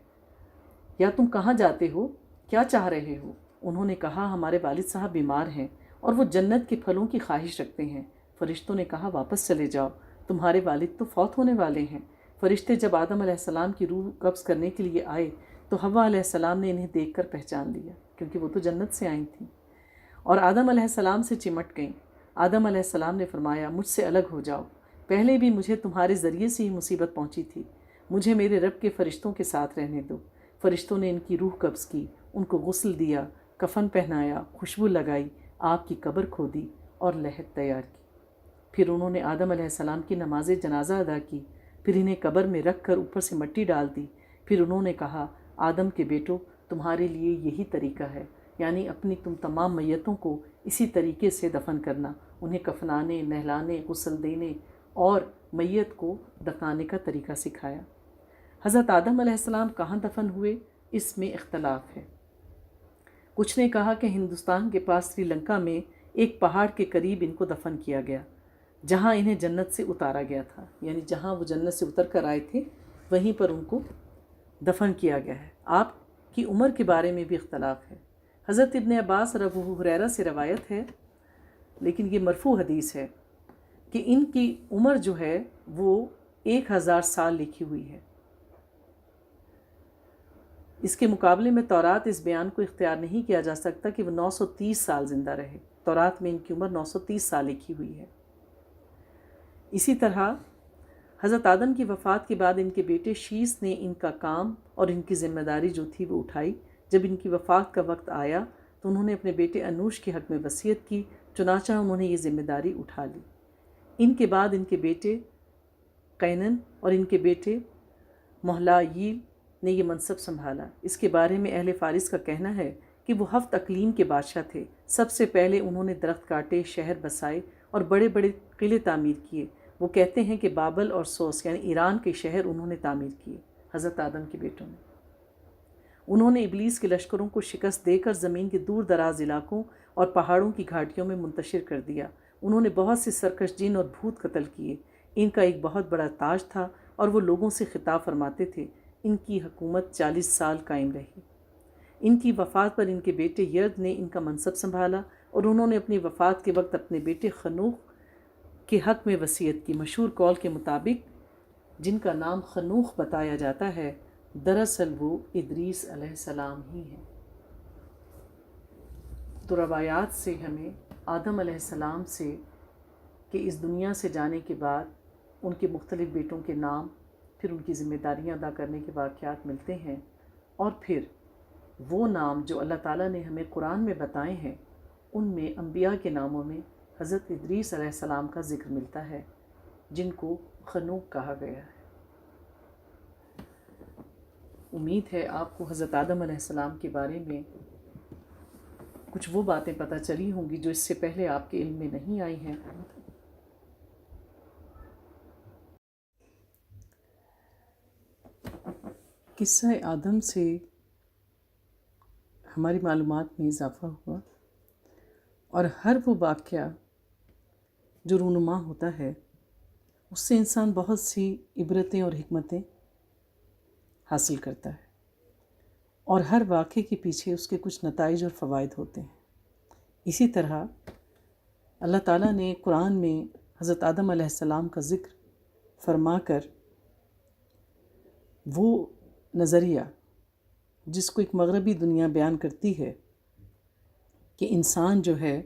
یا تم کہاں جاتے ہو، کیا چاہ رہے ہو؟ انہوں نے کہا، ہمارے والد صاحب بیمار ہیں اور وہ جنت کے پھلوں کی خواہش رکھتے ہیں۔ فرشتوں نے کہا، واپس چلے جاؤ، تمہارے والد تو فوت ہونے والے ہیں۔ فرشتے جب آدم علیہ السلام کی روح قبض کرنے کے لیے آئے تو حوا علیہ السلام نے انہیں دیکھ کر پہچان لیا، کیونکہ وہ تو جنت سے آئی تھیں، اور آدم علیہ السلام سے چمٹ گئیں۔ آدم علیہ السلام نے فرمایا، مجھ سے الگ ہو جاؤ، پہلے بھی مجھے تمہارے ذریعے سے ہی مصیبت پہنچی تھی، مجھے میرے رب کے فرشتوں کے ساتھ رہنے دو۔ فرشتوں نے ان کی روح قبض کی، ان کو غسل دیا، کفن پہنایا، خوشبو لگائی، آپ کی قبر کھودی اور لحد تیار کی۔ پھر انہوں نے آدم علیہ السلام کی نماز جنازہ ادا کی، پھر انہیں قبر میں رکھ کر اوپر سے مٹی ڈال دی۔ پھر انہوں نے کہا، آدم کے بیٹو تمہارے لیے یہی طریقہ ہے، یعنی اپنی تم تمام میتوں کو اسی طریقے سے دفن کرنا، انہیں کفنانے، نہلانے، غسل دینے اور میت کو دفنانے کا طریقہ سکھایا۔ حضرت آدم علیہ السلام کہاں دفن ہوئے اس میں اختلاف ہے۔ کچھ نے کہا کہ ہندوستان کے پاس سری لنکا میں ایک پہاڑ کے قریب ان کو دفن کیا گیا، جہاں انہیں جنت سے اتارا گیا تھا، یعنی جہاں وہ جنت سے اتر کر آئے تھے وہیں پر ان کو دفن کیا گیا ہے۔ آپ کی عمر کے بارے میں بھی اختلاف ہے۔ حضرت ابن عباس اور ابو ہریرہ سے روایت ہے، لیکن یہ مرفوع حدیث ہے کہ ان کی عمر جو ہے وہ 1000 سال لکھی ہوئی ہے۔ اس کے مقابلے میں تورات اس بیان کو اختیار نہیں کیا جا سکتا کہ وہ 930 سال زندہ رہے۔ تورات میں ان کی عمر 930 سال لکھی ہوئی ہے۔ اسی طرح حضرت آدم کی وفات کے بعد ان کے بیٹے شیس نے ان کا کام اور ان کی ذمہ داری جو تھی وہ اٹھائی۔ جب ان کی وفات کا وقت آیا تو انہوں نے اپنے بیٹے انوش کے حق میں وصیت کی، چنانچہ انہوں نے یہ ذمہ داری اٹھا لی۔ ان کے بعد ان کے بیٹے قینن اور ان کے بیٹے محلائیل نے یہ منصب سنبھالا۔ اس کے بارے میں اہل فارس کا کہنا ہے کہ وہ 7 اقلیم کے بادشاہ تھے۔ سب سے پہلے انہوں نے درخت کاٹے، شہر بسائے اور بڑے بڑے قلعے تعمیر کیے۔ وہ کہتے ہیں کہ بابل اور سوس یعنی ایران کے شہر انہوں نے تعمیر کیے، حضرت آدم کے بیٹوں نے۔ انہوں نے ابلیس کے لشکروں کو شکست دے کر زمین کے دور دراز علاقوں اور پہاڑوں کی گھاٹیوں میں منتشر کر دیا۔ انہوں نے بہت سے سرکش جن اور بھوت قتل کیے۔ ان کا ایک بہت بڑا تاج تھا اور وہ لوگوں سے خطاب فرماتے تھے۔ ان کی حکومت 40 سال قائم رہی۔ ان کی وفات پر ان کے بیٹے یرد نے ان کا منصب سنبھالا اور انہوں نے اپنی وفات کے وقت اپنے بیٹے خنوخ کے حق میں وصیت کی۔ مشہور قول کے مطابق جن کا نام خنوخ بتایا جاتا ہے، دراصل وہ ادریس علیہ السلام ہی ہیں۔ تو روایات سے ہمیں آدم علیہ السلام سے کہ اس دنیا سے جانے کے بعد ان کے مختلف بیٹوں کے نام، پھر ان کی ذمہ داریاں ادا کرنے کے واقعات ملتے ہیں، اور پھر وہ نام جو اللہ تعالیٰ نے ہمیں قرآن میں بتائے ہیں، ان میں انبیاء کے ناموں میں حضرت ادریس علیہ السلام کا ذکر ملتا ہے، جن کو خنوخ کہا گیا ہے۔ امید ہے آپ کو حضرت آدم علیہ السلام کے بارے میں کچھ وہ باتیں پتہ چلی ہوں گی جو اس سے پہلے آپ کے علم میں نہیں آئی ہیں۔ قصہ آدم سے ہماری معلومات میں اضافہ ہوا، اور ہر وہ واقعہ جو رونما ہوتا ہے اس سے انسان بہت سی عبرتیں اور حکمتیں حاصل کرتا ہے، اور ہر واقعے کے پیچھے اس کے کچھ نتائج اور فوائد ہوتے ہیں۔ اسی طرح اللہ تعالیٰ نے قرآن میں حضرت آدم علیہ السلام کا ذکر فرما کر وہ نظریہ جس کو ایک مغربی دنیا بیان کرتی ہے کہ انسان جو ہے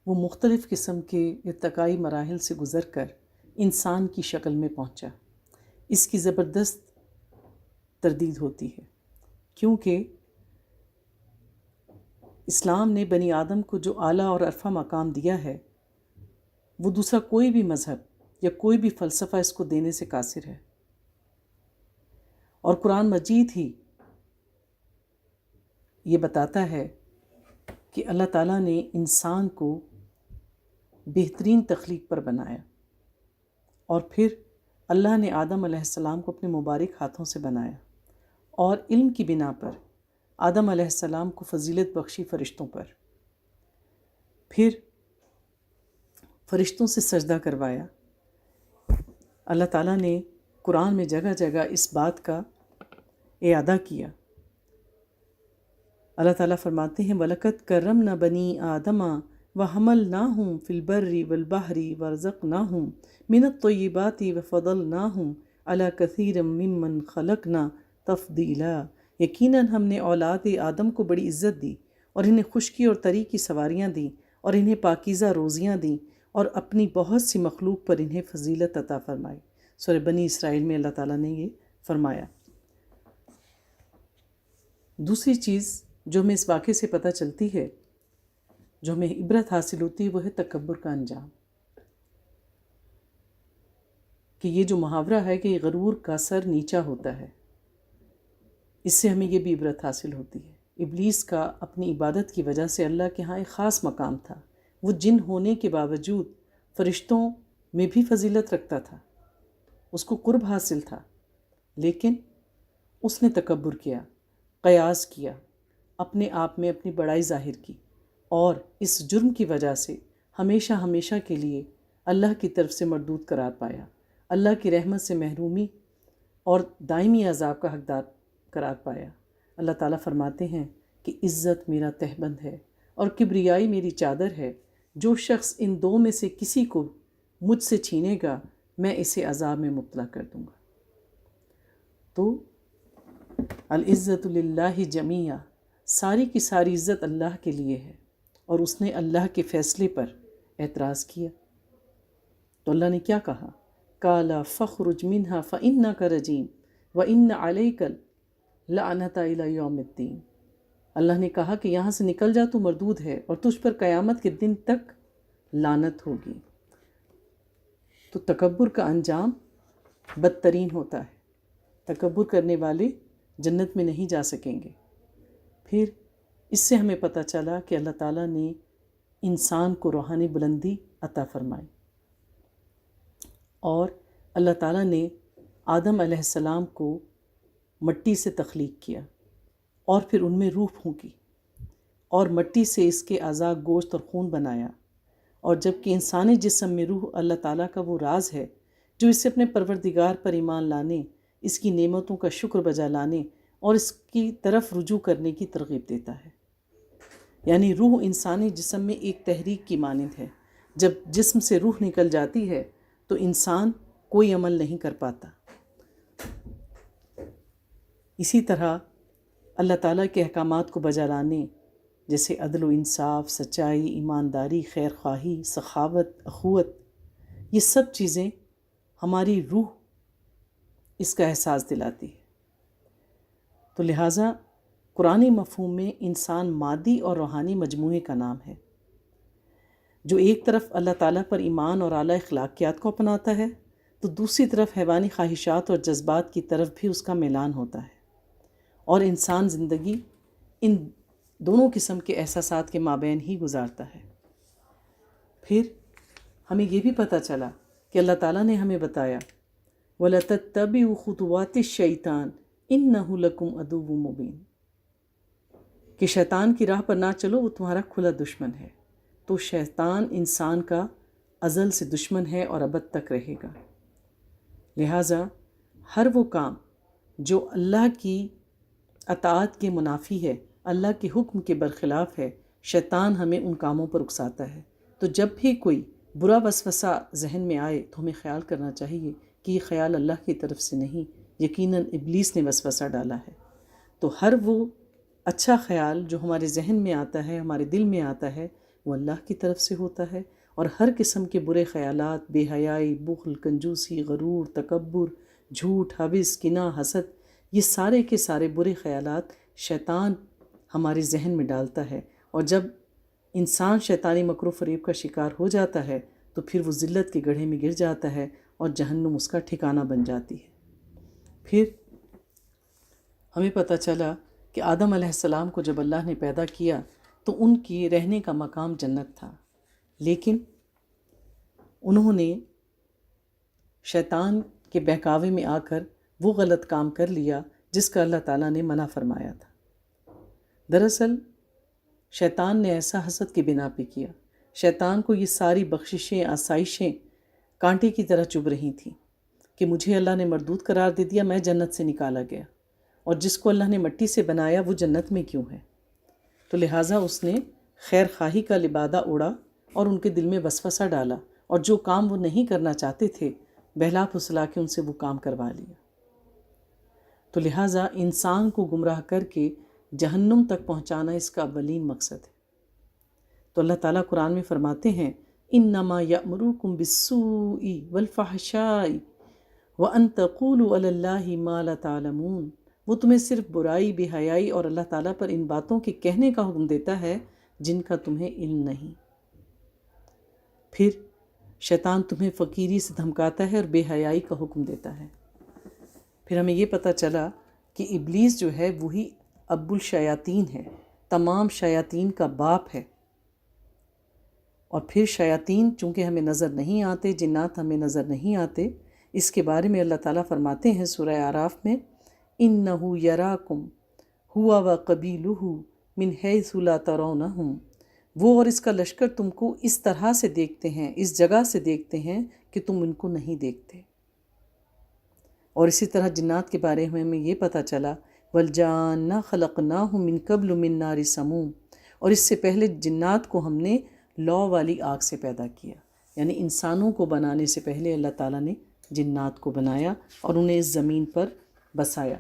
وہ مختلف قسم کے ارتقائی مراحل سے گزر کر انسان کی شکل میں پہنچا، اس کی زبردست تردید ہوتی ہے، کیونکہ اسلام نے بنی آدم کو جو اعلیٰ اور عرفہ مقام دیا ہے وہ دوسرا کوئی بھی مذہب یا کوئی بھی فلسفہ اس کو دینے سے قاصر ہے۔ اور قرآن مجید ہی یہ بتاتا ہے کہ اللہ تعالیٰ نے انسان کو بہترین تخلیق پر بنایا، اور پھر اللہ نے آدم علیہ السلام کو اپنے مبارک ہاتھوں سے بنایا، اور علم کی بنا پر آدم علیہ السلام کو فضیلت بخشی فرشتوں پر، پھر فرشتوں سے سجدہ کروایا۔ اللہ تعالیٰ نے قرآن میں جگہ جگہ اس بات کا اعادہ کیا۔ اللہ تعالیٰ فرماتے ہیں وَلَقَدْ كَرَّمْنَا بَنِي آدَمَ وَحَمَلْنَاهُمْ فِي الْبَرِّ وَالْبَحْرِ وَرَزَقْنَاهُمْ مِنَ الطَّيِّبَاتِ وَفَضَّلْنَاهُمْ عَلَى كَثِيرٍ مِّمَّنْ خَلَقْنَا تَفْضِيلًا۔ یقیناً ہم نے اولاد آدم کو بڑی عزت دی، اور انہیں خشکی اور تری کی سواریاں دیں، اور انہیں پاکیزہ روزیاں دیں، اور اپنی بہت سی مخلوق پر انہیں فضیلت عطا فرمائی۔ سورہ بنی اسرائیل میں اللہ تعالیٰ نے یہ فرمایا۔ دوسری چیز جو ہمیں اس واقعے سے پتہ چلتی ہے، جو ہمیں عبرت حاصل ہوتی ہے، وہ ہے تکبر کا انجام۔ کہ یہ جو محاورہ ہے کہ غرور کا سر نیچا ہوتا ہے، اس سے ہمیں یہ بھی عبرت حاصل ہوتی ہے۔ ابلیس کا اپنی عبادت کی وجہ سے اللہ کے ہاں ایک خاص مقام تھا۔ وہ جن ہونے کے باوجود فرشتوں میں بھی فضیلت رکھتا تھا، اس کو قرب حاصل تھا، لیکن اس نے تکبر کیا، قیاس کیا، اپنے آپ میں اپنی بڑائی ظاہر کی، اور اس جرم کی وجہ سے ہمیشہ ہمیشہ کے لیے اللہ کی طرف سے مردود قرار پایا، اللہ کی رحمت سے محرومی اور دائمی عذاب کا حقدار قرار پایا۔ اللہ تعالیٰ فرماتے ہیں کہ عزت میرا تہبند ہے اور کبریائی میری چادر ہے، جو شخص ان دو میں سے کسی کو مجھ سے چھینے گا میں اسے عذاب میں مبتلا کر دوں گا۔ تو العزت للہ جمیعا، ساری کی ساری عزت اللہ کے لیے ہے، اور اس نے اللہ کے فیصلے پر اعتراض کیا۔ تو اللہ نے کیا کہا؟ قال فخرج منها فإنك رجیم وإن عليك اللعنة إلى يوم الدین۔ اللہ نے کہا کہ یہاں سے نکل جا، تو مردود ہے اور تجھ پر قیامت کے دن تک لعنت ہوگی۔ تو تکبر کا انجام بدترین ہوتا ہے، تکبر کرنے والے جنت میں نہیں جا سکیں گے۔ پھر اس سے ہمیں پتہ چلا کہ اللہ تعالیٰ نے انسان کو روحانی بلندی عطا فرمائی، اور اللہ تعالیٰ نے آدم علیہ السلام کو مٹی سے تخلیق کیا اور پھر ان میں روح پھونکی اور مٹی سے اس کے اعضاء گوشت اور خون بنایا، اور جب کہ انسانی جسم میں روح اللہ تعالیٰ کا وہ راز ہے جو اسے اپنے پروردگار پر ایمان لانے، اس کی نعمتوں کا شکر بجا لانے اور اس کی طرف رجوع کرنے کی ترغیب دیتا ہے۔ یعنی روح انسانی جسم میں ایک تحریک کی مانند ہے، جب جسم سے روح نکل جاتی ہے تو انسان کوئی عمل نہیں کر پاتا۔ اسی طرح اللہ تعالیٰ کے احکامات کو بجا لانے، جیسے عدل و انصاف، سچائی، ایمانداری، خیر خواہی، سخاوت، اخوت، یہ سب چیزیں ہماری روح اس کا احساس دلاتی ہے۔ تو لہٰذا قرآنی مفہوم میں انسان مادی اور روحانی مجموعے کا نام ہے، جو ایک طرف اللہ تعالیٰ پر ایمان اور اعلیٰ اخلاقیات کو اپناتا ہے تو دوسری طرف حیوانی خواہشات اور جذبات کی طرف بھی اس کا میلان ہوتا ہے، اور انسان زندگی ان دونوں قسم کے احساسات کے مابین ہی گزارتا ہے۔ پھر ہمیں یہ بھی پتہ چلا کہ اللہ تعالیٰ نے ہمیں بتایا وَلَتَتَّبِعُوا خُطُوَاتِ الشَّيْطَانِ إِنَّهُ لَكُمْ عَدُوٌّ مُّبِينٌ، کہ شیطان کی راہ پر نہ چلو، وہ تمہارا کھلا دشمن ہے۔ تو شیطان انسان کا ازل سے دشمن ہے اور ابد تک رہے گا۔ لہٰذا ہر وہ کام جو اللہ کی اطاعت کے منافی ہے، اللہ کے حکم کے برخلاف ہے، شیطان ہمیں ان کاموں پر اکساتا ہے۔ تو جب بھی کوئی برا وسوسہ ذہن میں آئے تو ہمیں خیال کرنا چاہیے کہ یہ خیال اللہ کی طرف سے نہیں، یقیناً ابلیس نے وسوسہ ڈالا ہے۔ تو ہر وہ اچھا خیال جو ہمارے ذہن میں آتا ہے، ہمارے دل میں آتا ہے، وہ اللہ کی طرف سے ہوتا ہے، اور ہر قسم کے برے خیالات، بے حیائی، بخل، کنجوسی، غرور، تکبر، جھوٹ، حوث، کینہ، حسد، یہ سارے کے سارے برے خیالات شیطان ہمارے ذہن میں ڈالتا ہے، اور جب انسان شیطانی مکر و فریب کا شکار ہو جاتا ہے تو پھر وہ ذلت کے گڑھے میں گر جاتا ہے اور جہنم اس کا ٹھکانہ بن جاتی ہے۔ پھر ہمیں پتہ چلا کہ آدم علیہ السلام کو جب اللہ نے پیدا کیا تو ان کی رہنے کا مقام جنت تھا، لیکن انہوں نے شیطان کے بہکاوے میں آ کر وہ غلط کام کر لیا جس کا اللہ تعالیٰ نے منع فرمایا تھا۔ دراصل شیطان نے ایسا حسد کی بنا پہ کیا، شیطان کو یہ ساری بخششیں، آسائشیں کانٹے کی طرح چبھ رہی تھیں کہ مجھے اللہ نے مردود قرار دے دیا، میں جنت سے نکالا گیا، اور جس کو اللہ نے مٹی سے بنایا وہ جنت میں کیوں ہے؟ تو لہٰذا اس نے خیر خواہی کا لبادہ اوڑھا اور ان کے دل میں وسوسہ ڈالا، اور جو کام وہ نہیں کرنا چاہتے تھے بہلا پھسلا کے ان سے وہ کام کروا لیا۔ تو لہٰذا انسان کو گمراہ کر کے جہنم تک پہنچانا اس کا اولین مقصد ہے۔ تو اللہ تعالیٰ قرآن میں فرماتے ہیں انما یأمرکم بالسوء والفحشاء وان تقولوا علی اللہ ما لا تعلمون، وہ تمہیں صرف برائی، بے حیائی اور اللہ تعالیٰ پر ان باتوں کے کہنے کا حکم دیتا ہے جن کا تمہیں علم نہیں۔ پھر شیطان تمہیں فقیری سے دھمکاتا ہے اور بے حیائی کا حکم دیتا ہے۔ پھر ہمیں یہ پتہ چلا کہ ابلیس جو ہے وہی ابو الشیاطین ہے، تمام شیاطین کا باپ ہے۔ اور پھر شیاطین چونکہ ہمیں نظر نہیں آتے، جنات ہمیں نظر نہیں آتے، اس کے بارے میں اللہ تعالیٰ فرماتے ہیں سورہ اعراف میں اِنَّهُ يَرَاكُمْ هُوَ وَقَبِيلُهُ مِنْ حَيْثُ لَا تَرَوْنَهُمْ، وہ اور اس کا لشکر تم کو اس طرح سے دیکھتے ہیں، اس جگہ سے دیکھتے ہیں کہ تم ان کو نہیں دیکھتے۔ اور اسی طرح جنات کے بارے میں ہمیں یہ پتہ چلا وَالْجَانَّ خَلَقْنَاهُ مِنْ قَبْلُ مِنْ نَارِ سَمُومٍ، اور اس سے پہلے جنات کو ہم نے لو والی آگ سے پیدا کیا، یعنی انسانوں کو بنانے سے پہلے اللہ تعالیٰ نے جنات کو بنایا اور انہیں اس زمین پر بسایا۔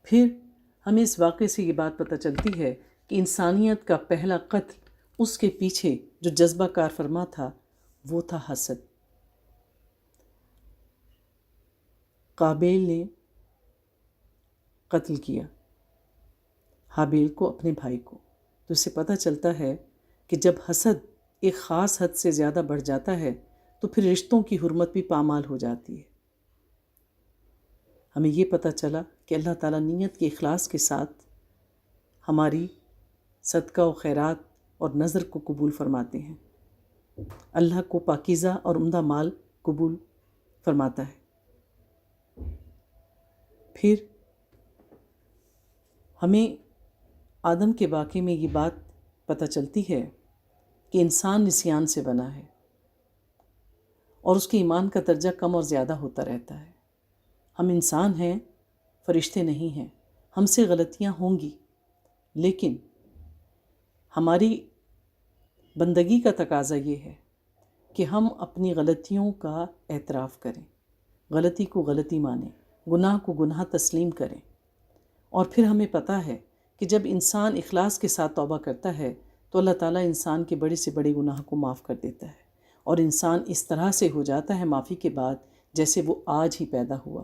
پھر ہمیں اس واقعے سے یہ بات پتہ چلتی ہے کہ انسانیت کا پہلا قتل، اس کے پیچھے جو جذبہ کار فرما تھا وہ تھا حسد۔ قابیل نے قتل کیا حابیل کو، اپنے بھائی کو، تو اس سے پتہ چلتا ہے کہ جب حسد ایک خاص حد سے زیادہ بڑھ جاتا ہے تو پھر رشتوں کی حرمت بھی پامال ہو جاتی ہے۔ ہمیں یہ پتہ چلا کہ اللہ تعالیٰ نیت کے اخلاص کے ساتھ ہماری صدقہ و خیرات اور نظر کو قبول فرماتے ہیں۔ اللہ کو پاکیزہ اور عمدہ مال قبول فرماتا ہے۔ پھر ہمیں آدم کے واقعے میں یہ بات پتہ چلتی ہے کہ انسان نسیان سے بنا ہے اور اس کے ایمان کا درجہ کم اور زیادہ ہوتا رہتا ہے۔ ہم انسان ہیں، فرشتے نہیں ہیں، ہم سے غلطیاں ہوں گی، لیکن ہماری بندگی کا تقاضا یہ ہے کہ ہم اپنی غلطیوں کا اعتراف کریں، غلطی کو غلطی مانیں، گناہ کو گناہ تسلیم کریں۔ اور پھر ہمیں پتہ ہے کہ جب انسان اخلاص کے ساتھ توبہ کرتا ہے تو اللہ تعالیٰ انسان کے بڑے سے بڑے گناہ کو معاف کر دیتا ہے، اور انسان اس طرح سے ہو جاتا ہے معافی کے بعد جیسے وہ آج ہی پیدا ہوا۔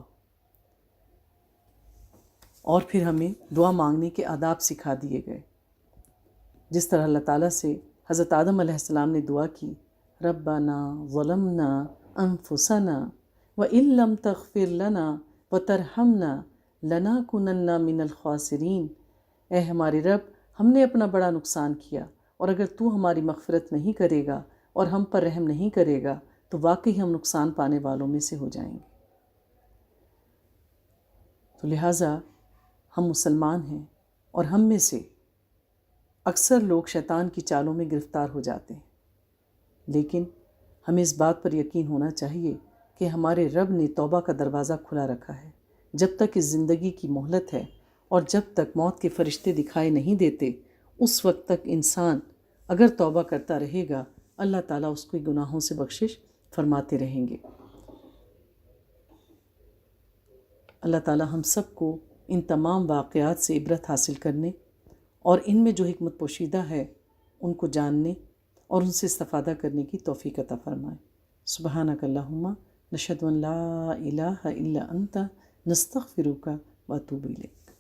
اور پھر ہمیں دعا مانگنے کے آداب سکھا دیے گئے، جس طرح اللہ تعالیٰ سے حضرت آدم علیہ السلام نے دعا کی، ربنا ظلمنا انفسنا وان لم تغفر لنا وترحمنا لنکونن من الخاسرین۔ اے ہمارے رب، ہم نے اپنا بڑا نقصان کیا، اور اگر تو ہماری مغفرت نہیں کرے گا اور ہم پر رحم نہیں کرے گا تو واقعی ہم نقصان پانے والوں میں سے ہو جائیں گے۔ تو لہٰذا ہم مسلمان ہیں، اور ہم میں سے اکثر لوگ شیطان کی چالوں میں گرفتار ہو جاتے ہیں، لیکن ہمیں اس بات پر یقین ہونا چاہیے کہ ہمارے رب نے توبہ کا دروازہ کھلا رکھا ہے۔ جب تک اس زندگی کی مہلت ہے اور جب تک موت کے فرشتے دکھائی نہیں دیتے، اس وقت تک انسان اگر توبہ کرتا رہے گا، اللہ تعالیٰ اس کو گناہوں سے بخشش فرماتے رہیں گے۔ اللہ تعالیٰ ہم سب کو ان تمام واقعات سے عبرت حاصل کرنے اور ان میں جو حکمت پوشیدہ ہے ان کو جاننے اور ان سے استفادہ کرنے کی توفیق عطا فرمائے۔ سبحانک اللہم نشہد ان لا الہ الا انت نستغفرک و اتوب الیک۔